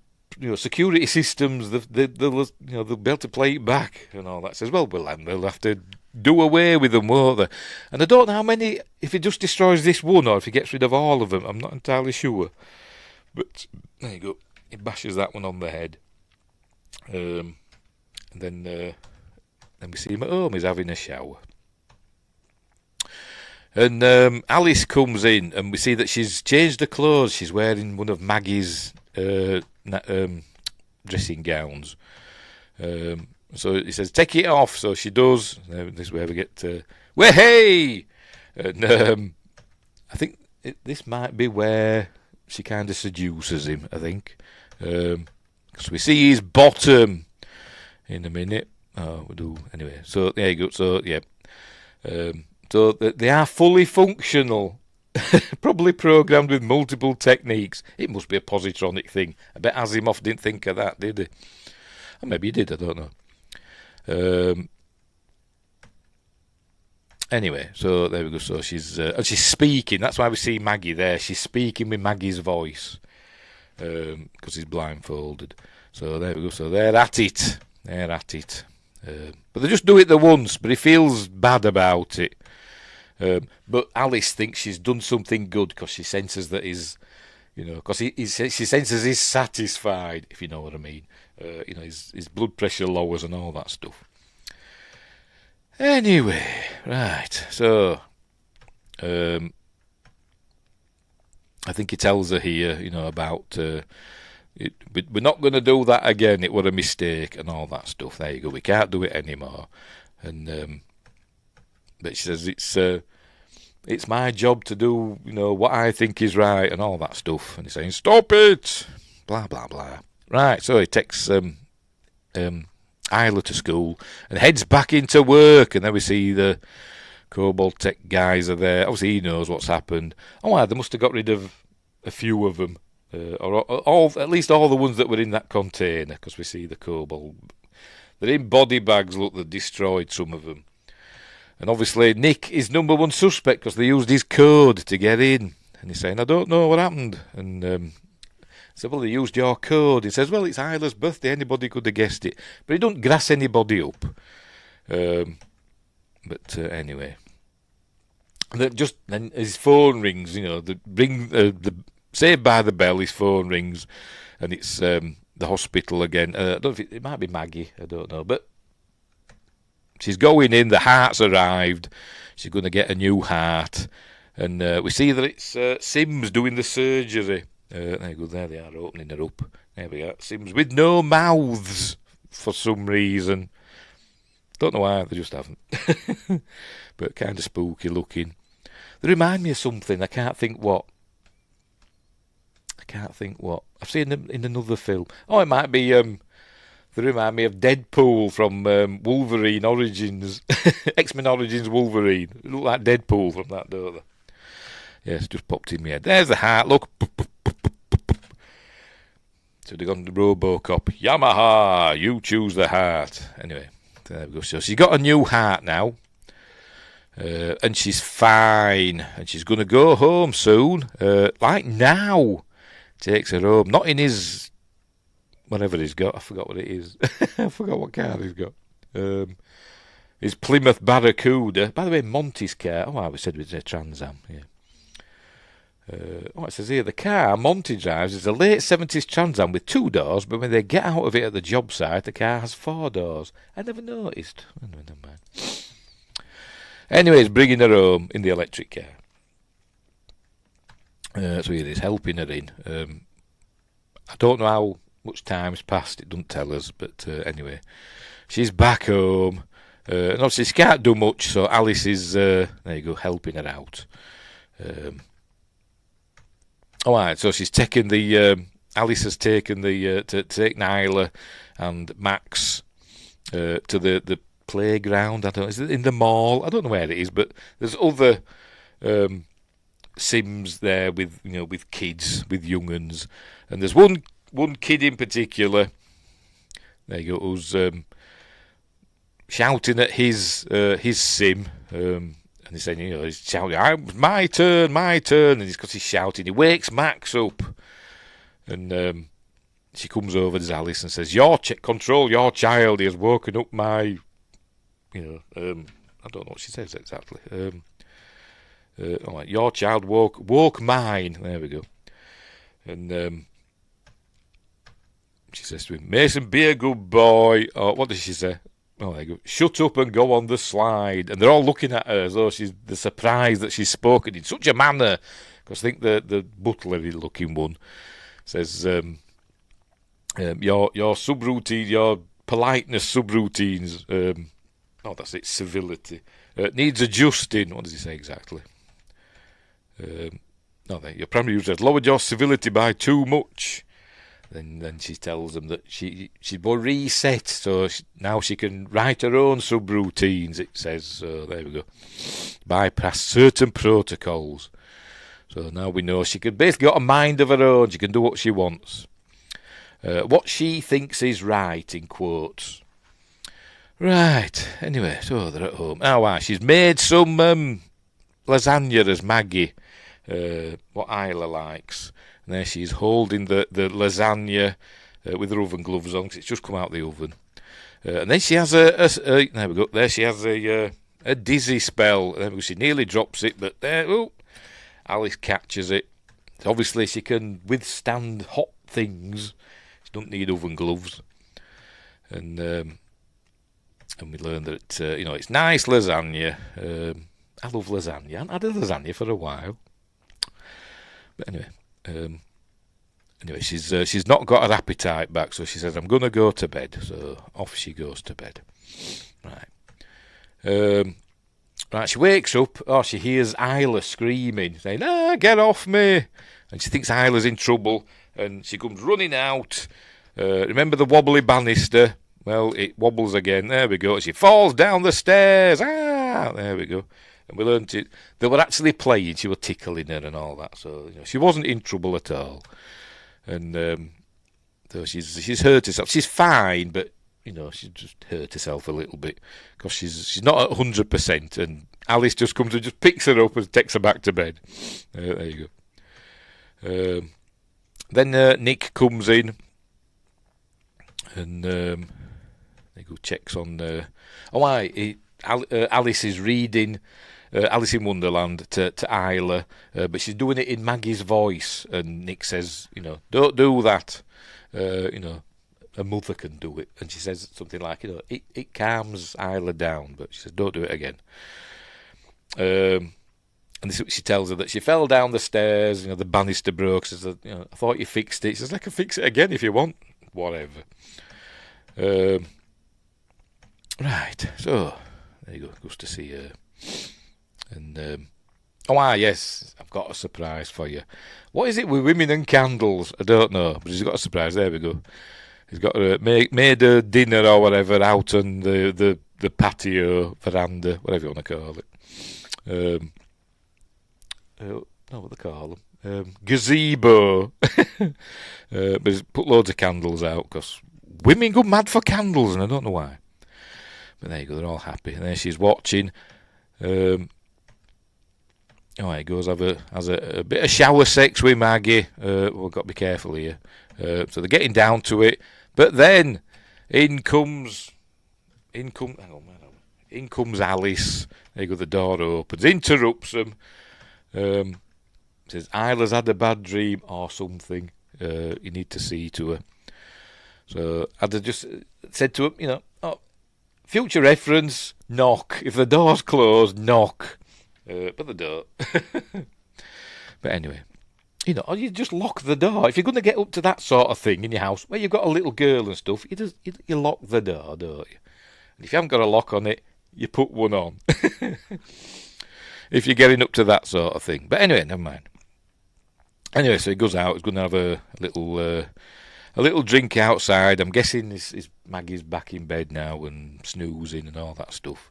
security systems. They'll be able to play it back and all that. Says, well, they'll have to do away with them, won't they? And I don't know how many. If he just destroys this one, or if he gets rid of all of them, I'm not entirely sure. But there you go. He bashes that one on the head. And then we see him at home. He's having a shower. And Alice comes in, and we see that she's changed her clothes. She's wearing one of Maggie's dressing gowns. So he says, take it off. So she does. This is where we get hey! And I think this might be where she kind of seduces him, I think. Because we see his bottom in a minute. Oh, we do. Anyway, so there you go. So, yeah. So they are fully functional. Probably programmed with multiple techniques. It must be a positronic thing. I bet Asimov didn't think of that, did he? Or maybe he did, I don't know. Anyway, so there we go. So she's speaking. That's why we see Maggie there. She's speaking with Maggie's voice because he's blindfolded. So there we go. So they're at it. But they just do it the once. But he feels bad about it. But Alice thinks she's done something good because she senses that he's, because she senses he's satisfied, if you know what I mean. His blood pressure lowers and all that stuff. Anyway, right, so I think he tells her here, about we're not going to do that again. It was a mistake and all that stuff. There you go. We can't do it anymore. And but she says it's my job to do, what I think is right and all that stuff. And he's saying, stop it, blah blah blah. Right, so he takes Isla to school and heads back into work. And then we see the Cobalt Tech guys are there. Obviously, he knows what's happened. Oh, wow, they must have got rid of a few of them, or at least all the ones that were in that container, because we see the Cobalt. They're in body bags. Look, they destroyed some of them. And obviously, Nick is number one suspect because they used his code to get in. And he's saying, I don't know what happened. And said, well, they used your code. He says, well, it's Isla's birthday. Anybody could have guessed it. But he don't grass anybody up. But anyway. Then his phone rings, the Saved by the Bell, his phone rings. And it's the hospital again. I don't know if it might be Maggie. I don't know. But she's going in. The heart's arrived. She's going to get a new heart. And we see that it's Sims doing the surgery. There you go, there they are, opening her up. There we go. Sims with no mouths for some reason. Don't know why, they just haven't. But kind of spooky looking. They remind me of something, I can't think what. I've seen them in another film. Oh, it might be, they remind me of Deadpool from Wolverine Origins. X-Men Origins Wolverine. They look like Deadpool from that, don't they? Yes, just popped in my head. There's the heart, look. So they've gone to Robocop. Yamaha, you choose the heart. Anyway, there we go. So she's got a new heart now. And she's fine. And she's going to go home soon. Like now. Takes her home. Not in his... whatever he's got. I forgot what it is. I forgot what car he's got. His Plymouth Barracuda. By the way, Monty's car. Oh, we said it was a Trans Am. Yeah. It says here, the car Monty drives is a late 70s Trans Am with 2 doors, but when they get out of it at the job site, the car has 4 doors. I never noticed. Oh, never mind. Anyways, bringing her home in the electric car. So here it is, helping her in. I don't know how much time's passed, it doesn't tell us, but anyway. She's back home. And obviously she can't do much, so Alice is, there you go, helping her out. Alright, so she's taken Alice has taken to take Nyla and Max to the playground. I don't know, is it in the mall? I don't know where it is, but there's other Sims there with kids, with young uns. And there's one kid in particular, there you go, who's shouting at his Sim, and he's saying, he's shouting, my turn, and because he's shouting, he wakes Max up, and she comes over to Alice and says, control your child, he has woken up my, I don't know what she says exactly, your child woke mine, there we go, and she says to him, Mason, be a good boy, or what does she say? Oh, there you go. Shut up and go on the slide. And they're all looking at her as though they're surprised that she's spoken in such a manner. Because I think the butler-looking one says, your subroutine, your politeness subroutines, that's it, civility, needs adjusting. What does he say exactly? Your primary user has lowered your civility by too much. Then she tells them that she'd reset, so now she can write her own subroutines, it says. So there we go. Bypass certain protocols. So now we know she can basically got a mind of her own. She can do what she wants. What she thinks is right, in quotes. Right, anyway, so they're at home. Oh, wow, she's made some lasagna as Maggie, what Isla likes. And there she's holding the lasagna with her oven gloves on, 'cause it's just come out of the oven. And then she has there we go. There she has a dizzy spell. There we go. She nearly drops it, but there, Alice catches it. Obviously, she can withstand hot things. She doesn't need oven gloves. And we learn that it's nice lasagna. I love lasagna. I haven't had a lasagna for a while. But anyway. anyway, she's not got her appetite back, so she says, I'm going to go to bed. So off she goes to bed. Right. Right, she wakes up. Oh, she hears Isla screaming, saying, get off me. And she thinks Isla's in trouble, and she comes running out. Remember the wobbly banister? Well, it wobbles again. There we go. She falls down the stairs. There we go. And we learned it. They were actually playing. She was tickling her and all that. So she wasn't in trouble at all. And so she's hurt herself. She's fine, but she just hurt herself a little bit because she's not at 100%. And Alice just comes and just picks her up and takes her back to bed. There you go. Then Nick comes in and he go checks on. Alice is reading Alice in Wonderland to Isla, but she's doing it in Maggie's voice. And Nick says, don't do that. A mother can do it. And she says something like, it calms Isla down, but she says, don't do it again. And this is what she tells her, that she fell down the stairs, the banister broke. She says, I thought you fixed it. She says, I can fix it again if you want. Whatever. Right, so there you go, goes to see her. And, yes, I've got a surprise for you. What is it with women and candles? I don't know, but he's got a surprise. There we go. He's got made a dinner or whatever out on the patio, veranda, whatever you want to call it. What they call them? Gazebo. But he's put loads of candles out because women go mad for candles, and I don't know why. But there you go, they're all happy. And then she's watching. He goes has a bit of shower sex with Maggie. We've got to be careful here. So they're getting down to it. But then in comes Alice. There you go, the door opens, interrupts them. Says Isla's had a bad dream or something. You need to see to her. So I'd just said to him, future reference, knock. If the door's closed, knock. But the door. But anyway, or you just lock the door. If you're going to get up to that sort of thing in your house, where you've got a little girl and stuff, you lock the door, don't you? And if you haven't got a lock on it, you put one on. If you're getting up to that sort of thing. But anyway, never mind. Anyway, so he goes out. He's going to have a little drink outside. I'm guessing Maggie's back in bed now and snoozing and all that stuff.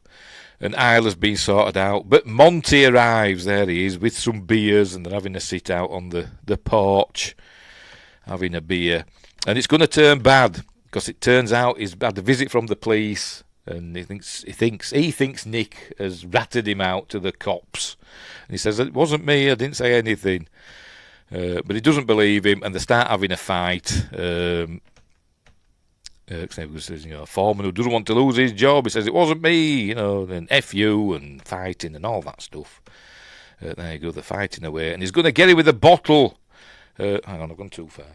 And Isla's been sorted out. But Monty arrives. There he is with some beers, and they're having a sit out on the porch, having a beer. And it's going to turn bad because it turns out he's had a visit from the police, and he thinks Nick has ratted him out to the cops. And he says, it wasn't me. I didn't say anything. But he doesn't believe him, and they start having a fight. Says, a foreman who doesn't want to lose his job. He says, it wasn't me, and F you, and fighting and all that stuff. There you go, they're fighting away. And he's going to get him with a bottle. Hang on, I've gone too far.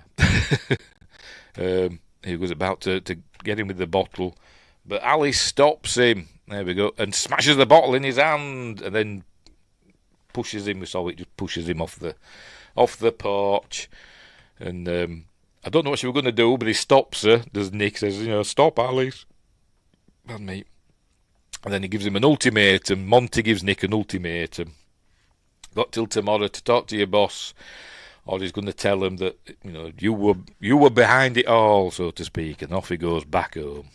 He was about to get him with the bottle. But Alice stops him. There we go. And smashes the bottle in his hand, and then pushes him. We saw it just pushes him off the porch. And I don't know what she was going to do, but he stops her. Does Nick says, stop, Alice. And me. And then he gives him an ultimatum. Monty gives Nick an ultimatum. Got till tomorrow to talk to your boss, or he's going to tell him that you were behind it all, so to speak. And off he goes back home.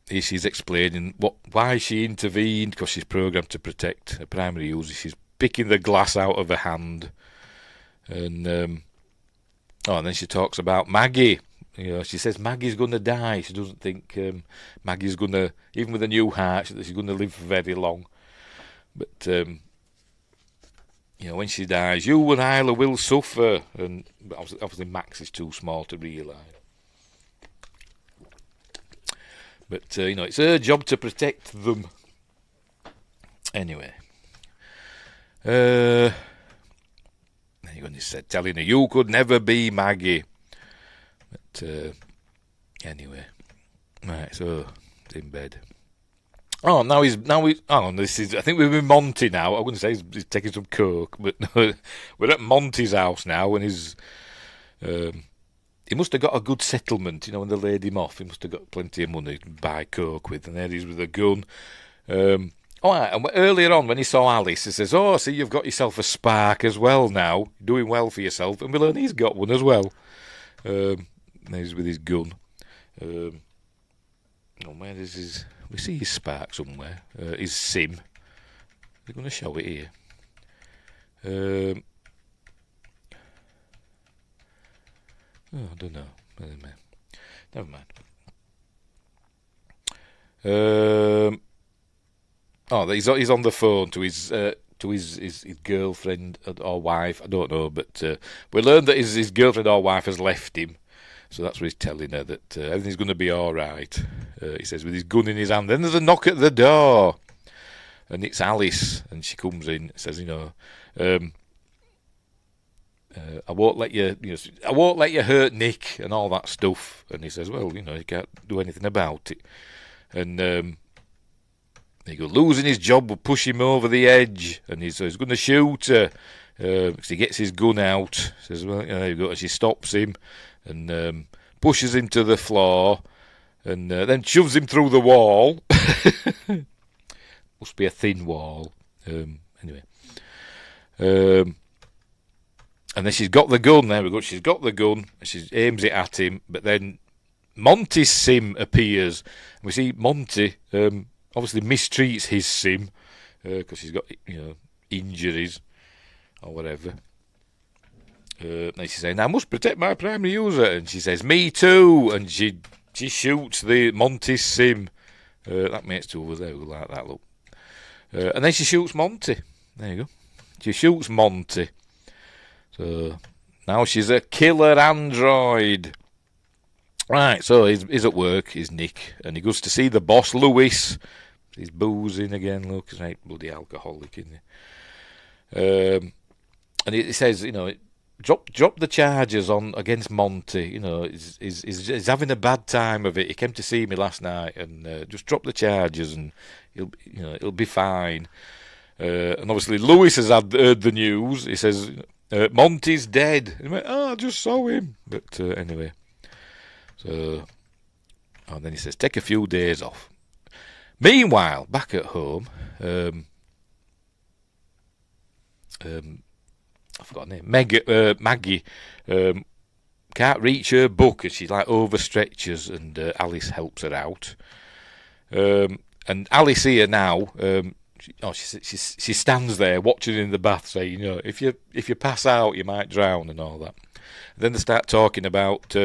She's explaining why she intervened, because she's programmed to protect her primary user. She's picking the glass out of her hand. And and then she talks about Maggie. She says Maggie's going to die. She doesn't think Maggie's going to, even with a new heart, she's going to live for very long. But when she dies, you and Isla will suffer. And obviously Max is too small to realise. But it's her job to protect them. Anyway. He said, telling her, you could never be Maggie. But anyway. Right, so it's in bed. Oh, oh, this is. I think we're with Monty now. I wouldn't say he's taking some coke, but no, we're at Monty's house now, and he must have got a good settlement. When they laid him off, he must have got plenty of money to buy coke with, and there he's with a gun. All right, and earlier on when he saw Alice, he says, "Oh, see, you've got yourself a spark as well now, doing well for yourself." And we learn he's got one as well. He's with his gun. Where is his? We see his spark somewhere. His sim. They're going to show it here. I don't know. Never mind. He's on the phone to his girlfriend or wife. I don't know, but we learned that his girlfriend or wife has left him. So that's what he's telling her, that everything's going to be all right. He says with his gun in his hand. Then there's a knock at the door, and it's Alice, and she comes in. Says, I won't let you, I won't let you hurt Nick and all that stuff. And he says, well, you can't do anything about it. And he goes, losing his job will push him over the edge, and he's going to shoot her. Because he gets his gun out. Says, well, there you go. And she stops him and pushes him to the floor, and then shoves him through the wall. Must be a thin wall. Anyway. And then she's got the gun. There we go. She's got the gun. And she aims it at him. But then Monty's sim appears. And we see Monty obviously mistreats his sim because he's got injuries or whatever. Then she's saying, I must protect my primary user. And she says, me too. And she shoots the Monty's sim. That makes two of us there who like that, look. And then she shoots Monty. There you go. She shoots Monty. So now she's a killer android. Right, so he's at work, he's Nick, and he goes to see the boss, Lewis. He's boozing again, look, he's like bloody alcoholic, isn't he? And he says, drop the charges on against Monty. He's having a bad time of it. He came to see me last night, and just drop the charges, and it'll be fine. And obviously Lewis has heard the news. He says, Monty's dead. And he went, I just saw him. But anyway, so and then he says, take a few days off. Meanwhile, back at home, I forgot her name. Maggie can't reach her book, and she overstretches, and Alice helps her out. And Alice here now, she stands there watching in the bath, saying, if you pass out, you might drown and all that. And then they start talking about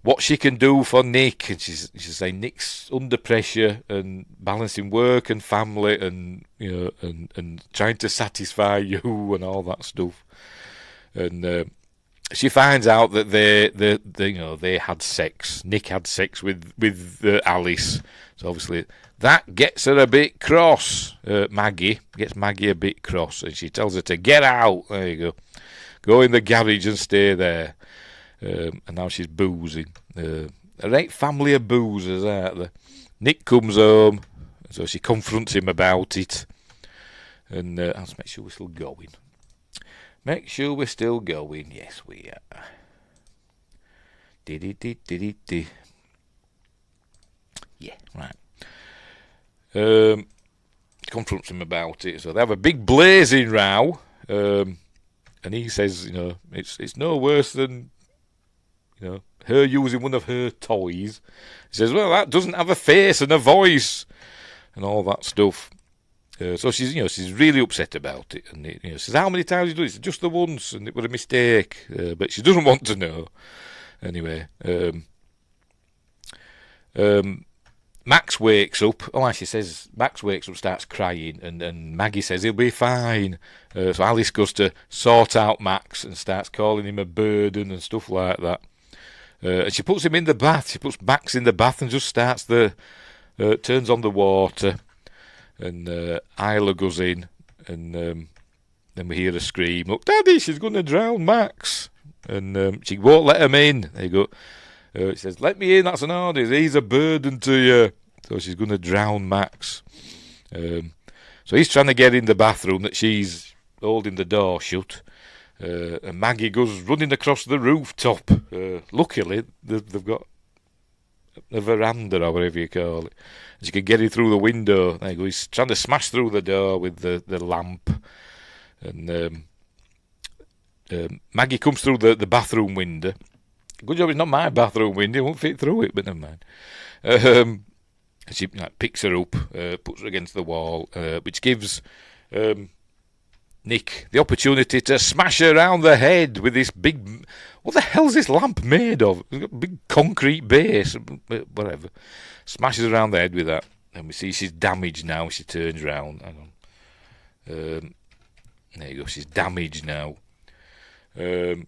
what she can do for Nick, and she's saying Nick's under pressure and balancing work and family, and and trying to satisfy you and all that stuff. And she finds out that they had sex. Nick had sex with Alice, so obviously that gets her a bit cross. Maggie gets Maggie a bit cross, and she tells her to get out. There you go in the garage and stay there. And now she's boozing. There ain't family of boozers out there. Nick comes home, so she confronts him about it. And let's make sure we're still going. Make sure we're still going. Yes, we are. Did. Yeah, right. Confronts him about it. So they have a big blazing row. And he says, it's no worse than her using one of her toys. He says, well, that doesn't have a face and a voice and all that stuff. So she's really upset about it, and she says, how many times you do it? He says, just the once, and it was a mistake. But she doesn't want to know. Anyway, Max wakes up. She says Max wakes up, starts crying, and Maggie says he'll be fine. So Alice goes to sort out Max and starts calling him a burden and stuff like that. And she puts him in the bath. She puts Max in the bath and just starts turns on the water. And Isla goes in, and then we hear a scream. Look, Daddy, she's going to drown Max. And she won't let him in. There you go. She says, let me in, that's an order. He's a burden to you. So she's going to drown Max. So he's trying to get in the bathroom that she's holding the door shut. And Maggie goes running across the rooftop. Luckily, they've got a veranda or whatever you call it. She can get in through the window. There you go. He's trying to smash through the door with the lamp. And Maggie comes through the bathroom window. Good job it's not my bathroom window. It won't fit through it, but never mind. She picks her up, puts her against the wall, which gives Nick the opportunity to smash her around the head with this big... What the hell's this lamp made of? It's got a big concrete base, whatever. Smashes her around the head with that. And we see she's damaged now. She turns round. Hang on. There you go. She's damaged now. And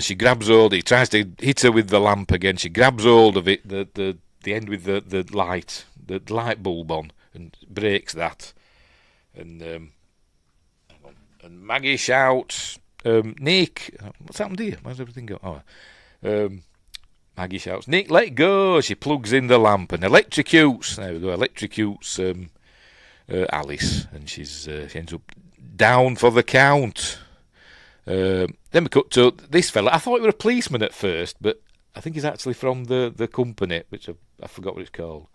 she grabs hold. He tries to hit her with the lamp again. She grabs hold of it, the end with the light bulb on, and breaks that. And Maggie shouts, Nick, what's happened here? Where's everything going? Maggie shouts, Nick, let go. She plugs in the lamp and electrocutes. There we go, electrocutes Alice, and she ends up down for the count. Then we cut to this fella. I thought he was a policeman at first, but I think he's actually from the company, which I forgot what it's called.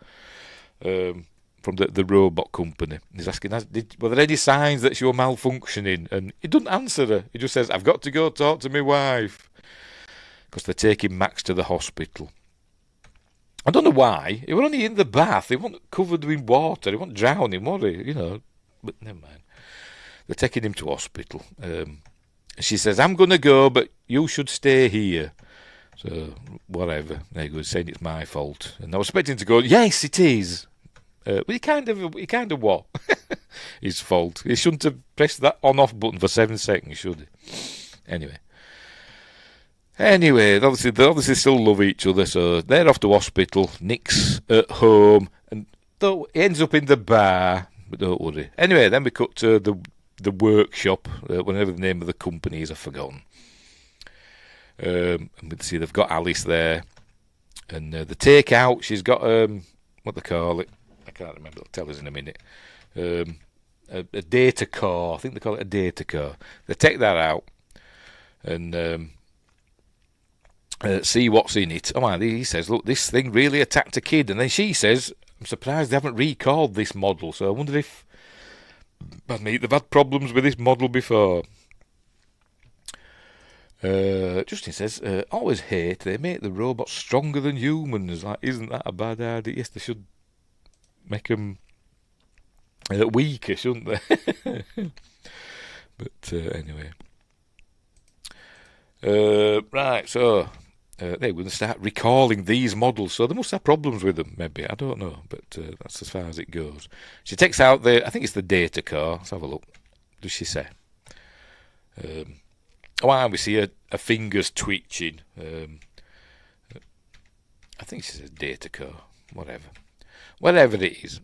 From the robot company. He's asking, were there any signs that she was malfunctioning? And he doesn't answer her. He just says, I've got to go talk to my wife. Because they're taking Max to the hospital. I don't know why. He was only in the bath. He wasn't covered in water. He wasn't drowning, was he? You know. But never mind. They're taking him to hospital. She says, I'm going to go, but you should stay here. So, whatever. There you go, saying it's my fault. And I was expecting to go, yes, it is. But he kind of what? His fault. He shouldn't have pressed that on-off button for 7 seconds, should he? Anyway, they obviously still love each other, so they're off to hospital. Nick's at home, and though he ends up in the bar, but don't worry. Anyway, then we cut to the workshop, whatever the name of the company is, I've forgotten. And we see they've got Alice there, and the takeout, she's got what they call it, I can't remember, they'll tell us in a minute, a data core, I think they call it a data core. They take that out and see what's in it. Oh, he says, look, this thing really attacked a kid, and then she says, I'm surprised they haven't recalled this model, so I wonder if they've had problems with this model before. Justin says, always hate they make the robots stronger than humans. Like, isn't that a bad idea? Yes, they should make them weaker, shouldn't they? But anyway. Right, so they're going to start recalling these models. So they must have problems with them, maybe. I don't know, but that's as far as it goes. She takes out I think it's the data car. Let's have a look. What does she say? We see her fingers twitching. I think she says data car, whatever it is.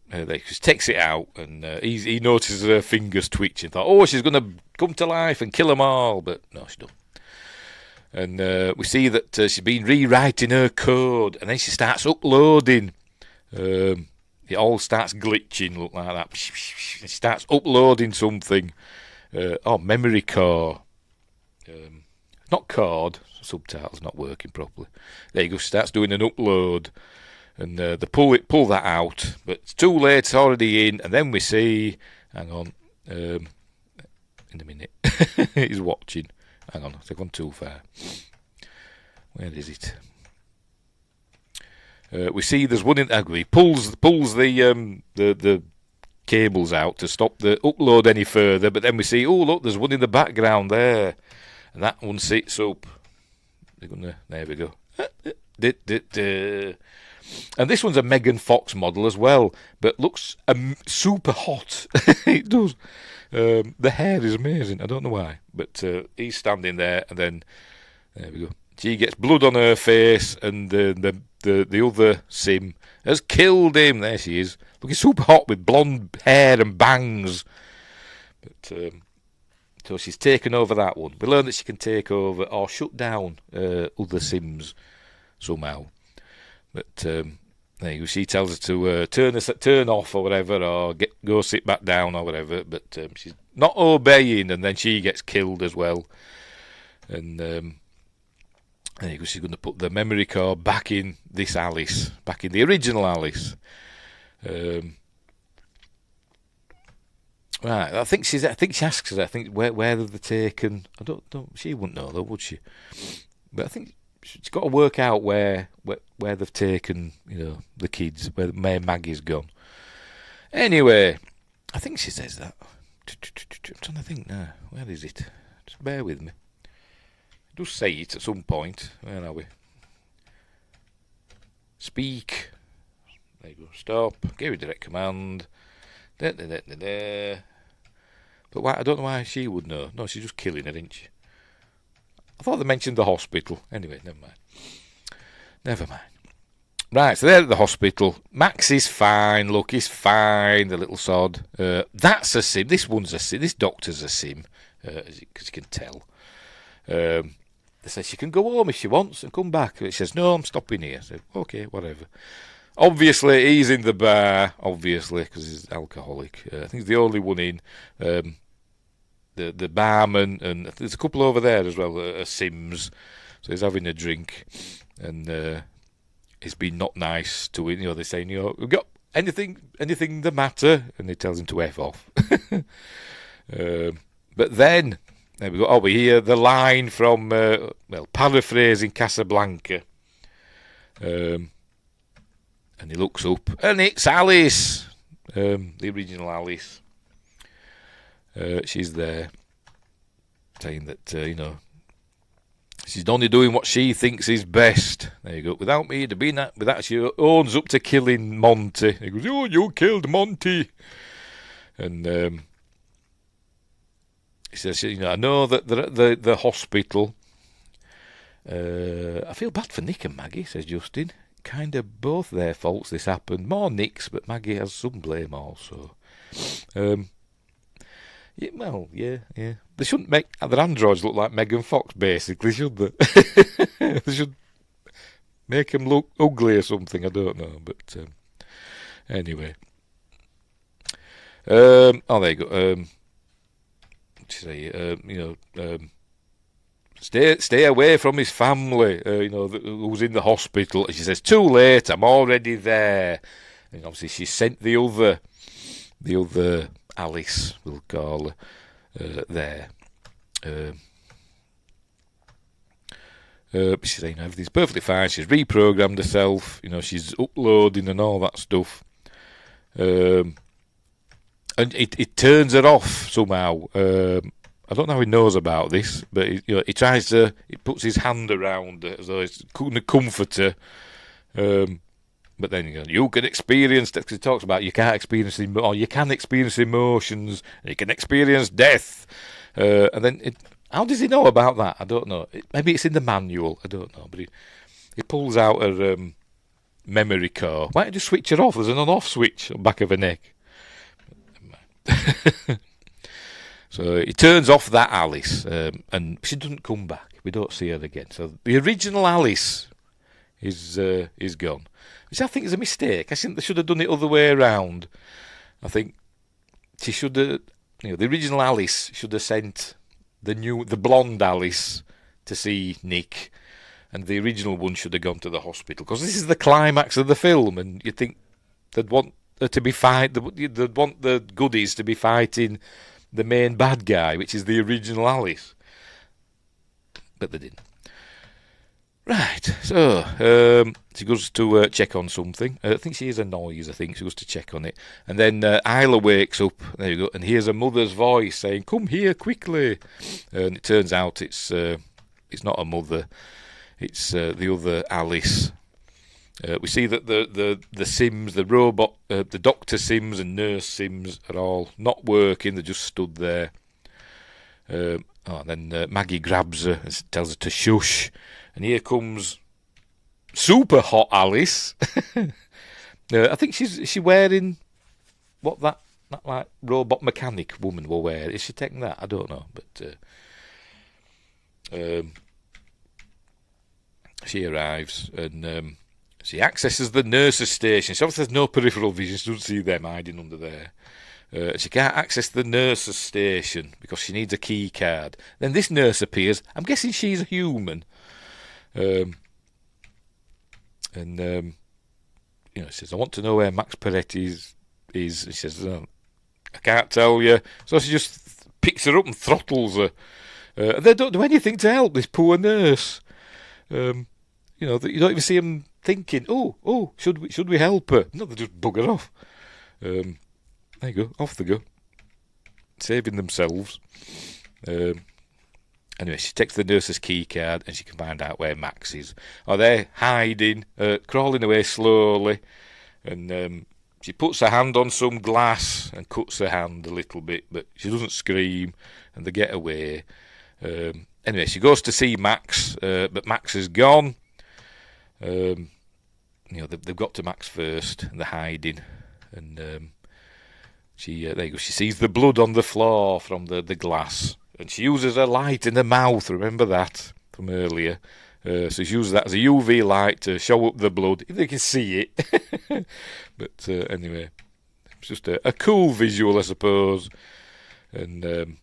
She takes it out, and he notices her fingers twitching. Thought, she's going to come to life and kill them all, but no, she don't. And we see that she's been rewriting her code, and then she starts uploading. It all starts glitching, look like that. She starts uploading something. Memory core. Not card, subtitles not working properly. There you go, starts doing an upload, and they pull that out, but it's too late, it's already in, and then we see, hang on, in a minute, he's watching, hang on, I've gone too far. Where is it? We see there's one in, he pulls the cables out to stop the upload any further, but then we see, look, there's one in the background there. And that one sits up. There we go. And this one's a Megan Fox model as well, but looks super hot. It does. The hair is amazing. I don't know why, but he's standing there, and then there we go. She gets blood on her face, and the other sim has killed him. There she is, looking super hot with blonde hair and bangs. But so she's taken over that one. We learn that she can take over or shut down other Sims somehow. But there you go, she tells her to turn off or whatever, or go sit back down or whatever. But she's not obeying, and then she gets killed as well. And there you go, she's going to put the memory card back in this Alice, back in the original Alice. Right, I think she asks her. I think where have they taken? I don't. She wouldn't know though, would she? But I think she's got to work out where they've taken, the kids, where Maggie's gone. Anyway, I think she says that. I'm trying to think now. Where is it? Just bear with me. It does say it at some point. Where are we? Speak. There you go. Stop. Give a direct command. But why? I don't know why she would know. No, she's just killing her, isn't she? I thought they mentioned the hospital. Anyway, never mind. Right, so they're at the hospital. Max is fine. Look, he's fine. The little sod. That's a sim. This one's a sim. This doctor's a sim, because you can tell. They say she can go home if she wants and come back. She says, no, I'm stopping here. So, okay, whatever. Obviously, he's in the bar, obviously, because he's alcoholic. I think he's the only one in. The barman, and there's a couple over there as well, Sims. So he's having a drink, and he's been not nice to him. They're saying, we've got anything the matter? And he tells him to F off. But then, there we go. We hear the line from, paraphrasing Casablanca. And he looks up, and it's Alice, the original Alice. She's there, saying that, she's only doing what she thinks is best. There you go. Without me, to be that, without she owns up to killing Monty. He goes, oh, you killed Monty. And he says, I know that they're at the hospital. I feel bad for Nick and Maggie, says Justin. Kind of both their faults this happened. More Nick's, but Maggie has some blame also. Yeah. They shouldn't make their androids look like Megan Fox, basically, should they? They should make them look ugly or something, I don't know. But anyway. There you go. Stay away from his family, who's in the hospital. And she says, too late, I'm already there. And obviously she sent the other Alice, we'll call her, there. She's saying everything's perfectly fine. She's reprogrammed herself, she's uploading and all that stuff. And it turns her off somehow. I don't know how he knows about this, but he tries to. He puts his hand around her as though it's going to comfort her. But then you can experience. Because he talks about you can't experience, or you can experience emotions, and you can experience death. And then, how does he know about that? I don't know. Maybe it's in the manual. I don't know. But he pulls out her memory card. Why don't you switch her off? There's an on-off switch on the back of her neck. So he turns off that Alice, and she doesn't come back. We don't see her again. So the original Alice is gone, which I think is a mistake. I think they should have done it other way around. I think she should have, the original Alice should have sent the blonde Alice to see Nick, and the original one should have gone to the hospital, because this is the climax of the film, and you'd think they'd want her to be they'd want the goodies to be fighting the main bad guy, which is the original Alice. But they didn't. Right, so she goes to check on something. I think she hears a noise, she goes to check on it. And then Isla wakes up, there you go, and hears her mother's voice saying, come here quickly. And it turns out it's not a mother, it's the other Alice. We see that the Sims, the robot, the Dr. Sims and Nurse Sims are all not working. They're just stood there. And then Maggie grabs her and tells her to shush. And here comes super hot Alice. I think she's wearing what that like robot mechanic woman will wear. Is she taking that? I don't know, but she arrives and. She accesses the nurse's station. She obviously has no peripheral vision. She doesn't see them hiding under there. She can't access the nurse's station because she needs a key card. Then this nurse appears. I'm guessing she's a human. She says, I want to know where Max Peretti is. She says, I can't tell you. So she just picks her up and throttles her. And they don't do anything to help this poor nurse. You don't even see them thinking, should we help her? No, they just bugger off. There you go, off they go. Saving themselves. Anyway, she takes the nurse's key card and she can find out where Max is. Oh, they're hiding, crawling away slowly. And she puts her hand on some glass and cuts her hand a little bit, but she doesn't scream and they get away. Anyway, she goes to see Max, but Max is gone. They've got to Max first and they're hiding. And there you go, she sees the blood on the floor from the glass. And she uses her light in her mouth, remember that from earlier. So she uses that as a UV light to show up the blood, if they can see it. But anyway, it's just a cool visual, I suppose. And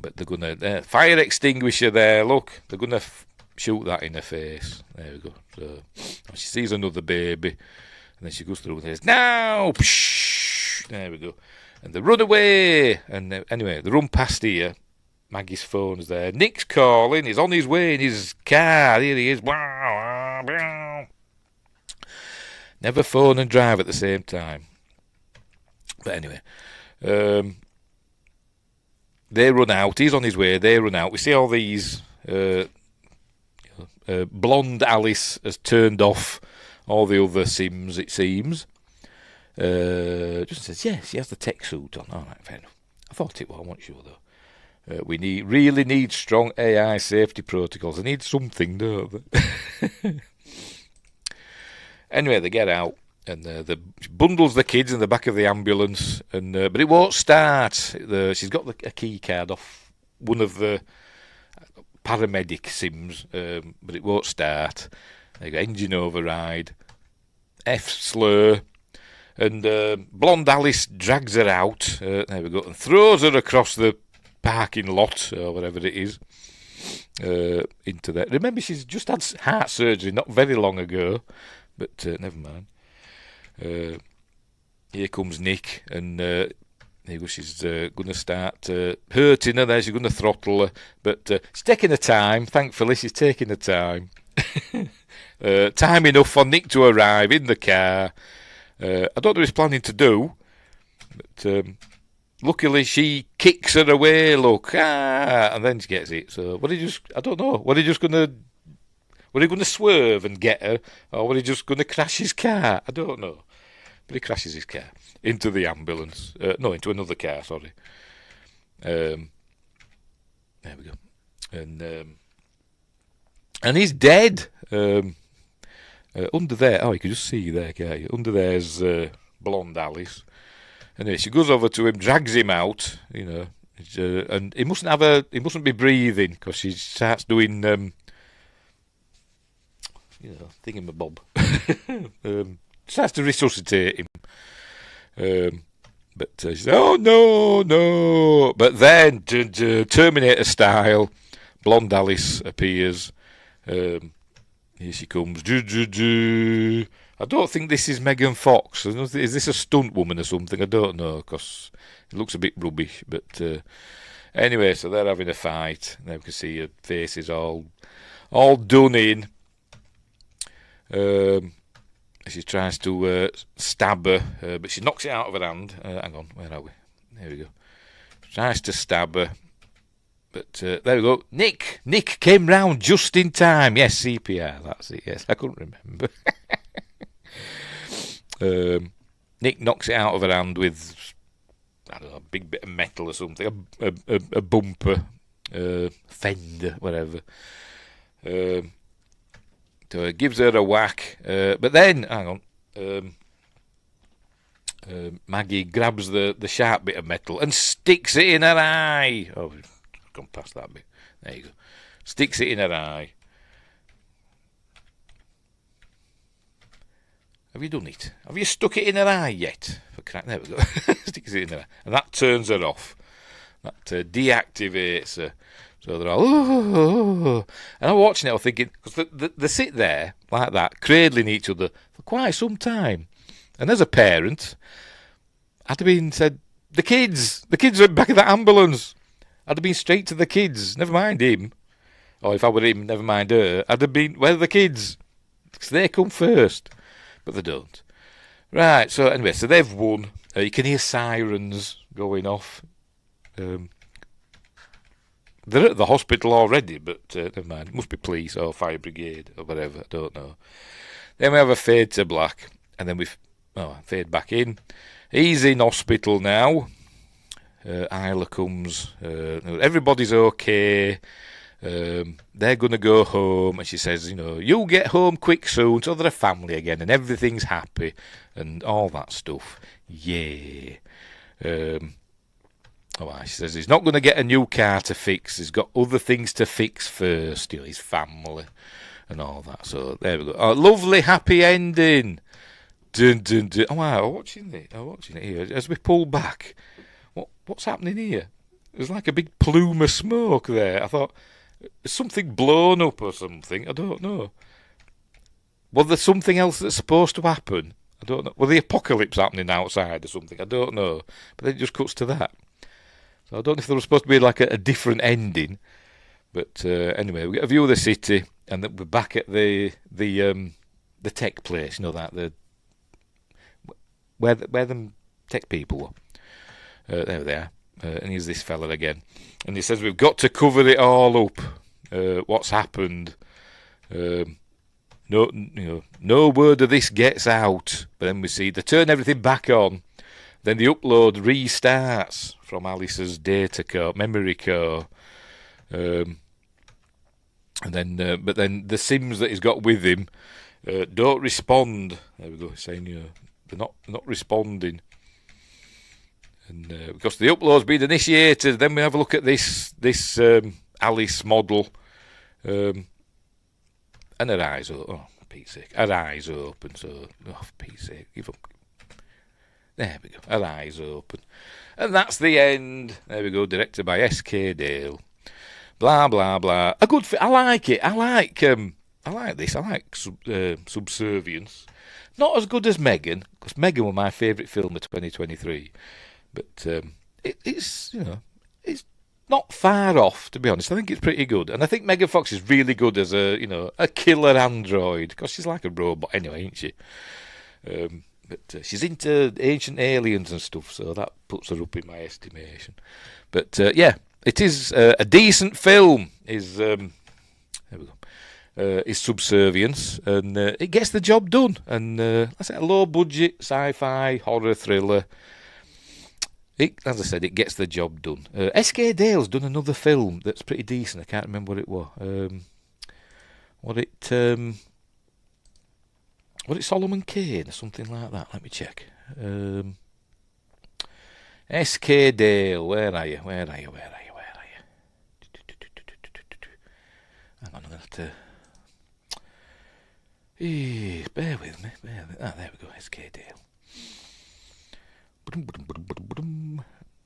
but they're going to... fire extinguisher there, look. They're going to shoot that in her face. There we go. So she sees another baby. And then she goes through and says, now! Psh! There we go. And they run away. And anyway, they run past here. Maggie's phone's there. Nick's calling. He's on his way in his car. Here he is. Never phone and drive at the same time. But anyway. They run out. He's on his way. They run out. We see all these... blonde Alice has turned off all the other Sims, it seems. Just says, yes, she has the tech suit on. All right, fair enough. I thought it was. I wasn't sure, though. We really need strong AI safety protocols. They need something, don't they? Anyway, they get out and the bundles the kids in the back of the ambulance, and but it won't start. She's got a key card off one of the paramedic Sims, but it won't start. They got engine override, F slur, and blonde Alice drags her out. There we go, and throws her across the parking lot or whatever it is into there. Remember, she's just had heart surgery not very long ago, but never mind. Here comes Nick, and there you go, she's going to start hurting her there. She's going to throttle her, but she's taking her time. Thankfully, she's taking her time. Time enough for Nick to arrive in the car. I don't know what he's planning to do, but luckily she kicks her away. Look, and then she gets it. So I don't know. Were he going to swerve and get her, or were he just going to crash his car? I don't know. But he crashes his car into the ambulance. No, into another car, sorry. There we go. And he's dead. Under there, you can just see there, can't you? Under there's blonde Alice. Anyway, she goes over to him, drags him out, and he mustn't be breathing, because she starts doing, thingamabob. Starts to resuscitate him. But she says, oh, no. But then, Terminator style, blonde Alice appears. Here she comes. I don't think this is Megan Fox. Is this a stunt woman or something? I don't know, because it looks a bit rubbish. But anyway, so they're having a fight. Now we can see her face is all done in. She tries to stab her, but she knocks it out of her hand. Hang on, where are we? There we go. Tries to stab her, but there we go. Nick came round just in time. Yes, CPR, that's it. Yes, I couldn't remember. Nick knocks it out of her hand with, I don't know, a big bit of metal or something, a bumper, fender, whatever. So gives her a whack, but then, hang on, Maggie grabs the sharp bit of metal and sticks it in her eye. Oh, we've gone past that bit. There you go. Sticks it in her eye. Have you done it? Have you stuck it in her eye yet? For crack, there we go. Sticks it in her eye. And that turns her off. That deactivates her. So they're all, oh. And I'm watching it, I'm thinking, because they sit there like that, cradling each other for quite some time. And as a parent, I'd have been said, the kids are back of that ambulance. I'd have been straight to the kids, never mind him. Or if I were him, never mind her. I'd have been, where are the kids? Because they come first. But they don't. Right, so anyway, so they've won. You can hear sirens going off. They're at the hospital already, but never mind. It must be police or fire brigade or whatever. I don't know. Then we have a fade to black, and then we fade back in. He's in hospital now. Isla comes. Everybody's okay. They're going to go home, and she says, you'll get home quick soon, so they're a family again, and everything's happy, and all that stuff. Yeah. She says he's not going to get a new car to fix. He's got other things to fix first, his family and all that. So there we go. Oh, lovely happy ending. Dun, dun, dun. Oh, wow, I'm watching it here. As we pull back, what's happening here? There's like a big plume of smoke there. I thought, is something blown up or something? I don't know. Well, there's something else that's supposed to happen. I don't know. Well, the apocalypse happening outside or something. I don't know. But then it just cuts to that. So I don't know if there was supposed to be like a different ending, but anyway, we get a view of the city, and then we're back at the tech place. Where them tech people were. There they are, and here's this fella again, and he says we've got to cover it all up. What's happened? No word of this gets out. But then we see they turn everything back on. Then the upload restarts from Alice's data core, memory core, and then but then the Sims that he's got with him don't respond. There we go, saying they're not responding, and because the upload's been initiated, then we have a look at this Alice model, and her eyes open. Oh, for Pete's sake, her eyes open. So, for Pete's sake, give up. There we go, her eyes open. And that's the end. There we go, directed by S.K. Dale. Blah, blah, blah. A good I like it. I like this. I like Subservience. Not as good as Megan, because Megan was my favourite film of 2023. But it's not far off, to be honest. I think it's pretty good. And I think Megan Fox is really good as a killer android, because she's like a robot anyway, ain't she? But she's into ancient aliens and stuff, so that puts her up in my estimation. But yeah, it is a decent film. There we go. Is Subservience, and it gets the job done. And I say a low budget sci-fi horror thriller. As I said, it gets the job done. S.K. Dale's done another film that's pretty decent. I can't remember what it was. Was it Solomon Kane or something like that? Let me check. S.K. Dale, where are you? Hang on, I'm going to bear with me. There we go, S.K. Dale. I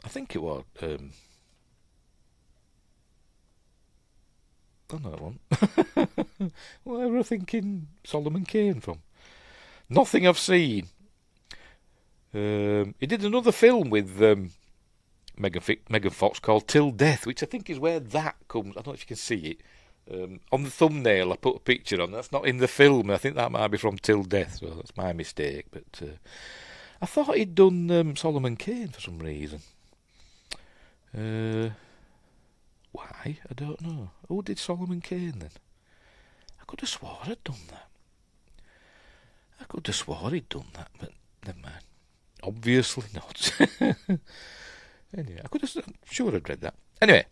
think it was. I know it wasn't. Where were I thinking Solomon Kane from? Nothing I've seen. He did another film with Megan Fox called Till Death, which I think is where that comes. I don't know if you can see it. On the thumbnail, I put a picture on. That's not in the film. I think that might be from Till Death, so that's my mistake. But I thought he'd done Solomon Kane for some reason. Why? I don't know. Who did Solomon Kane then? I could have swore I'd done that. But never mind. Obviously not. Anyway, I'm sure I'd read that. Anyway,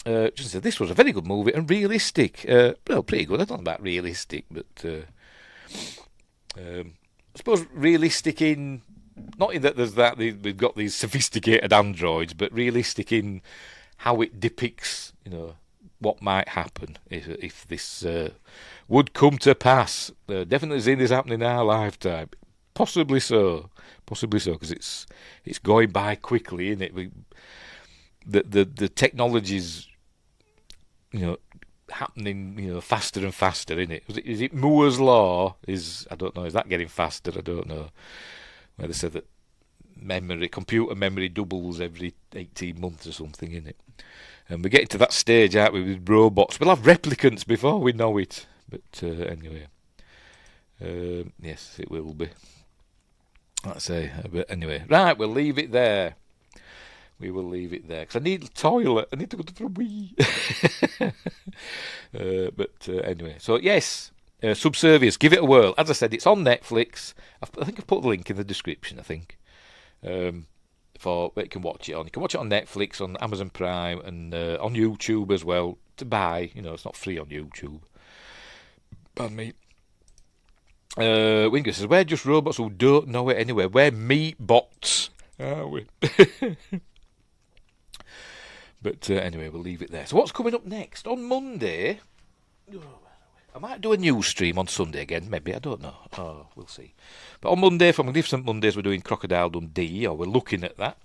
just said this was a very good movie and realistic. Well, pretty good. I don't know about realistic, but I suppose realistic in not in that there's that we've got these sophisticated androids, but realistic in how it depicts, what might happen if this would come to pass. Definitely seen this happening in our lifetime. Possibly so, because it's going by quickly, isn't it? The technology's, happening, faster and faster, isn't it? Is it Moore's law? I don't know. Is that getting faster? I don't know. Where they said that computer memory doubles every 18 months or something, isn't it? And we're getting to that stage, aren't we, with robots? We'll have replicants before we know it. But anyway, yes, it will be. Let's say, but anyway, right, we'll leave it there. We will leave it there because I need a toilet. I need to go to the wee. But anyway, so yes, Subservience. Give it a whirl. As I said, it's on Netflix. I think I've put the link in the description. I think for where you can watch it on. You can watch it on Netflix, on Amazon Prime, and on YouTube as well to buy. It's not free on YouTube. Pardon me. Winger says, we're just robots who don't know it anyway. We're meat bots, are we? But anyway, we'll leave it there. So what's coming up next? On Monday, I might do a news stream on Sunday again, maybe, I don't know. Oh, we'll see. But on Monday, for Magnificent Mondays, we're doing Crocodile Dundee, or we're looking at that,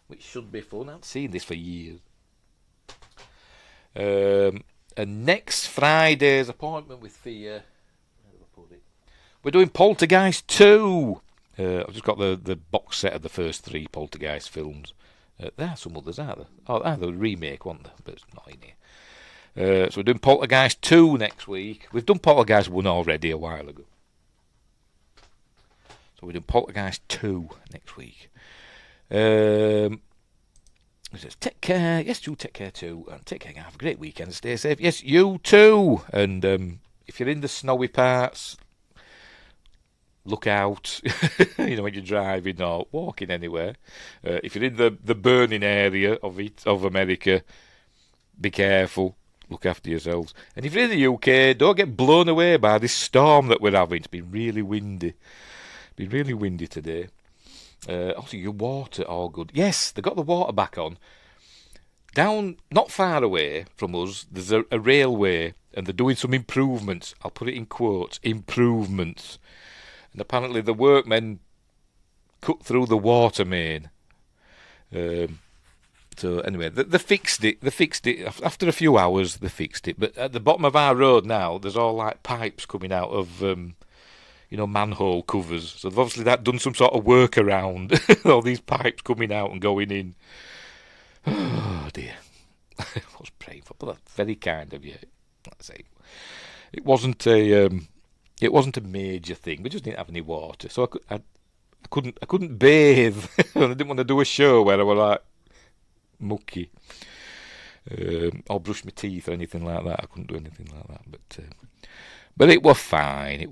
which should be fun. I've seen this for years. And next Friday's appointment with Fear, we're doing Poltergeist 2. I've just got the box set of the first 3 Poltergeist films. There are some others, aren't there? Oh, the remake, weren't there? But it's not in here. So we're doing Poltergeist 2 next week. We've done Poltergeist 1 already a while ago. So we're doing Poltergeist 2 next week. It says, take care. Yes, you take care too. And take care. Have a great weekend. Stay safe. Yes, you too. And if you're in the snowy parts, look out, when you're driving or walking anywhere. If you're in the burning area of America, be careful. Look after yourselves. And if you're in the UK, don't get blown away by this storm that we're having. It's been really windy. Today. Also, your water, all good. Yes, they got the water back on. Down, not far away from us, there's a railway, and they're doing some improvements. I'll put it in quotes, improvements. And apparently the workmen cut through the water main. So anyway, they fixed it. After a few hours, they fixed it. But at the bottom of our road now, there's all like pipes coming out of, manhole covers. So they've obviously done some sort of workaround. All these pipes coming out and going in. Oh dear. I was praying for, but that's very kind of you. Let's say it wasn't a major thing. We just didn't have any water, so I couldn't bathe. I didn't want to do a show where I was like mucky, or brush my teeth or anything like that. I couldn't do anything like that. But it was fine.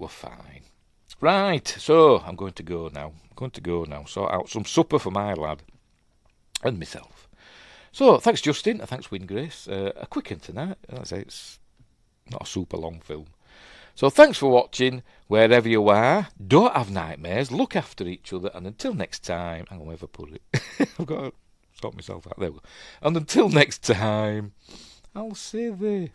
Right. So I'm going to go now. Sort out some supper for my lad and myself. So thanks, Justin. Thanks, Wingrace. A quick one tonight. I'd say it's not a super long film. So thanks for watching, wherever you are. Don't have nightmares, look after each other, and until next time, hang on, where have I put it? I've got to sort myself out. There we go. And until next time, I'll see thee.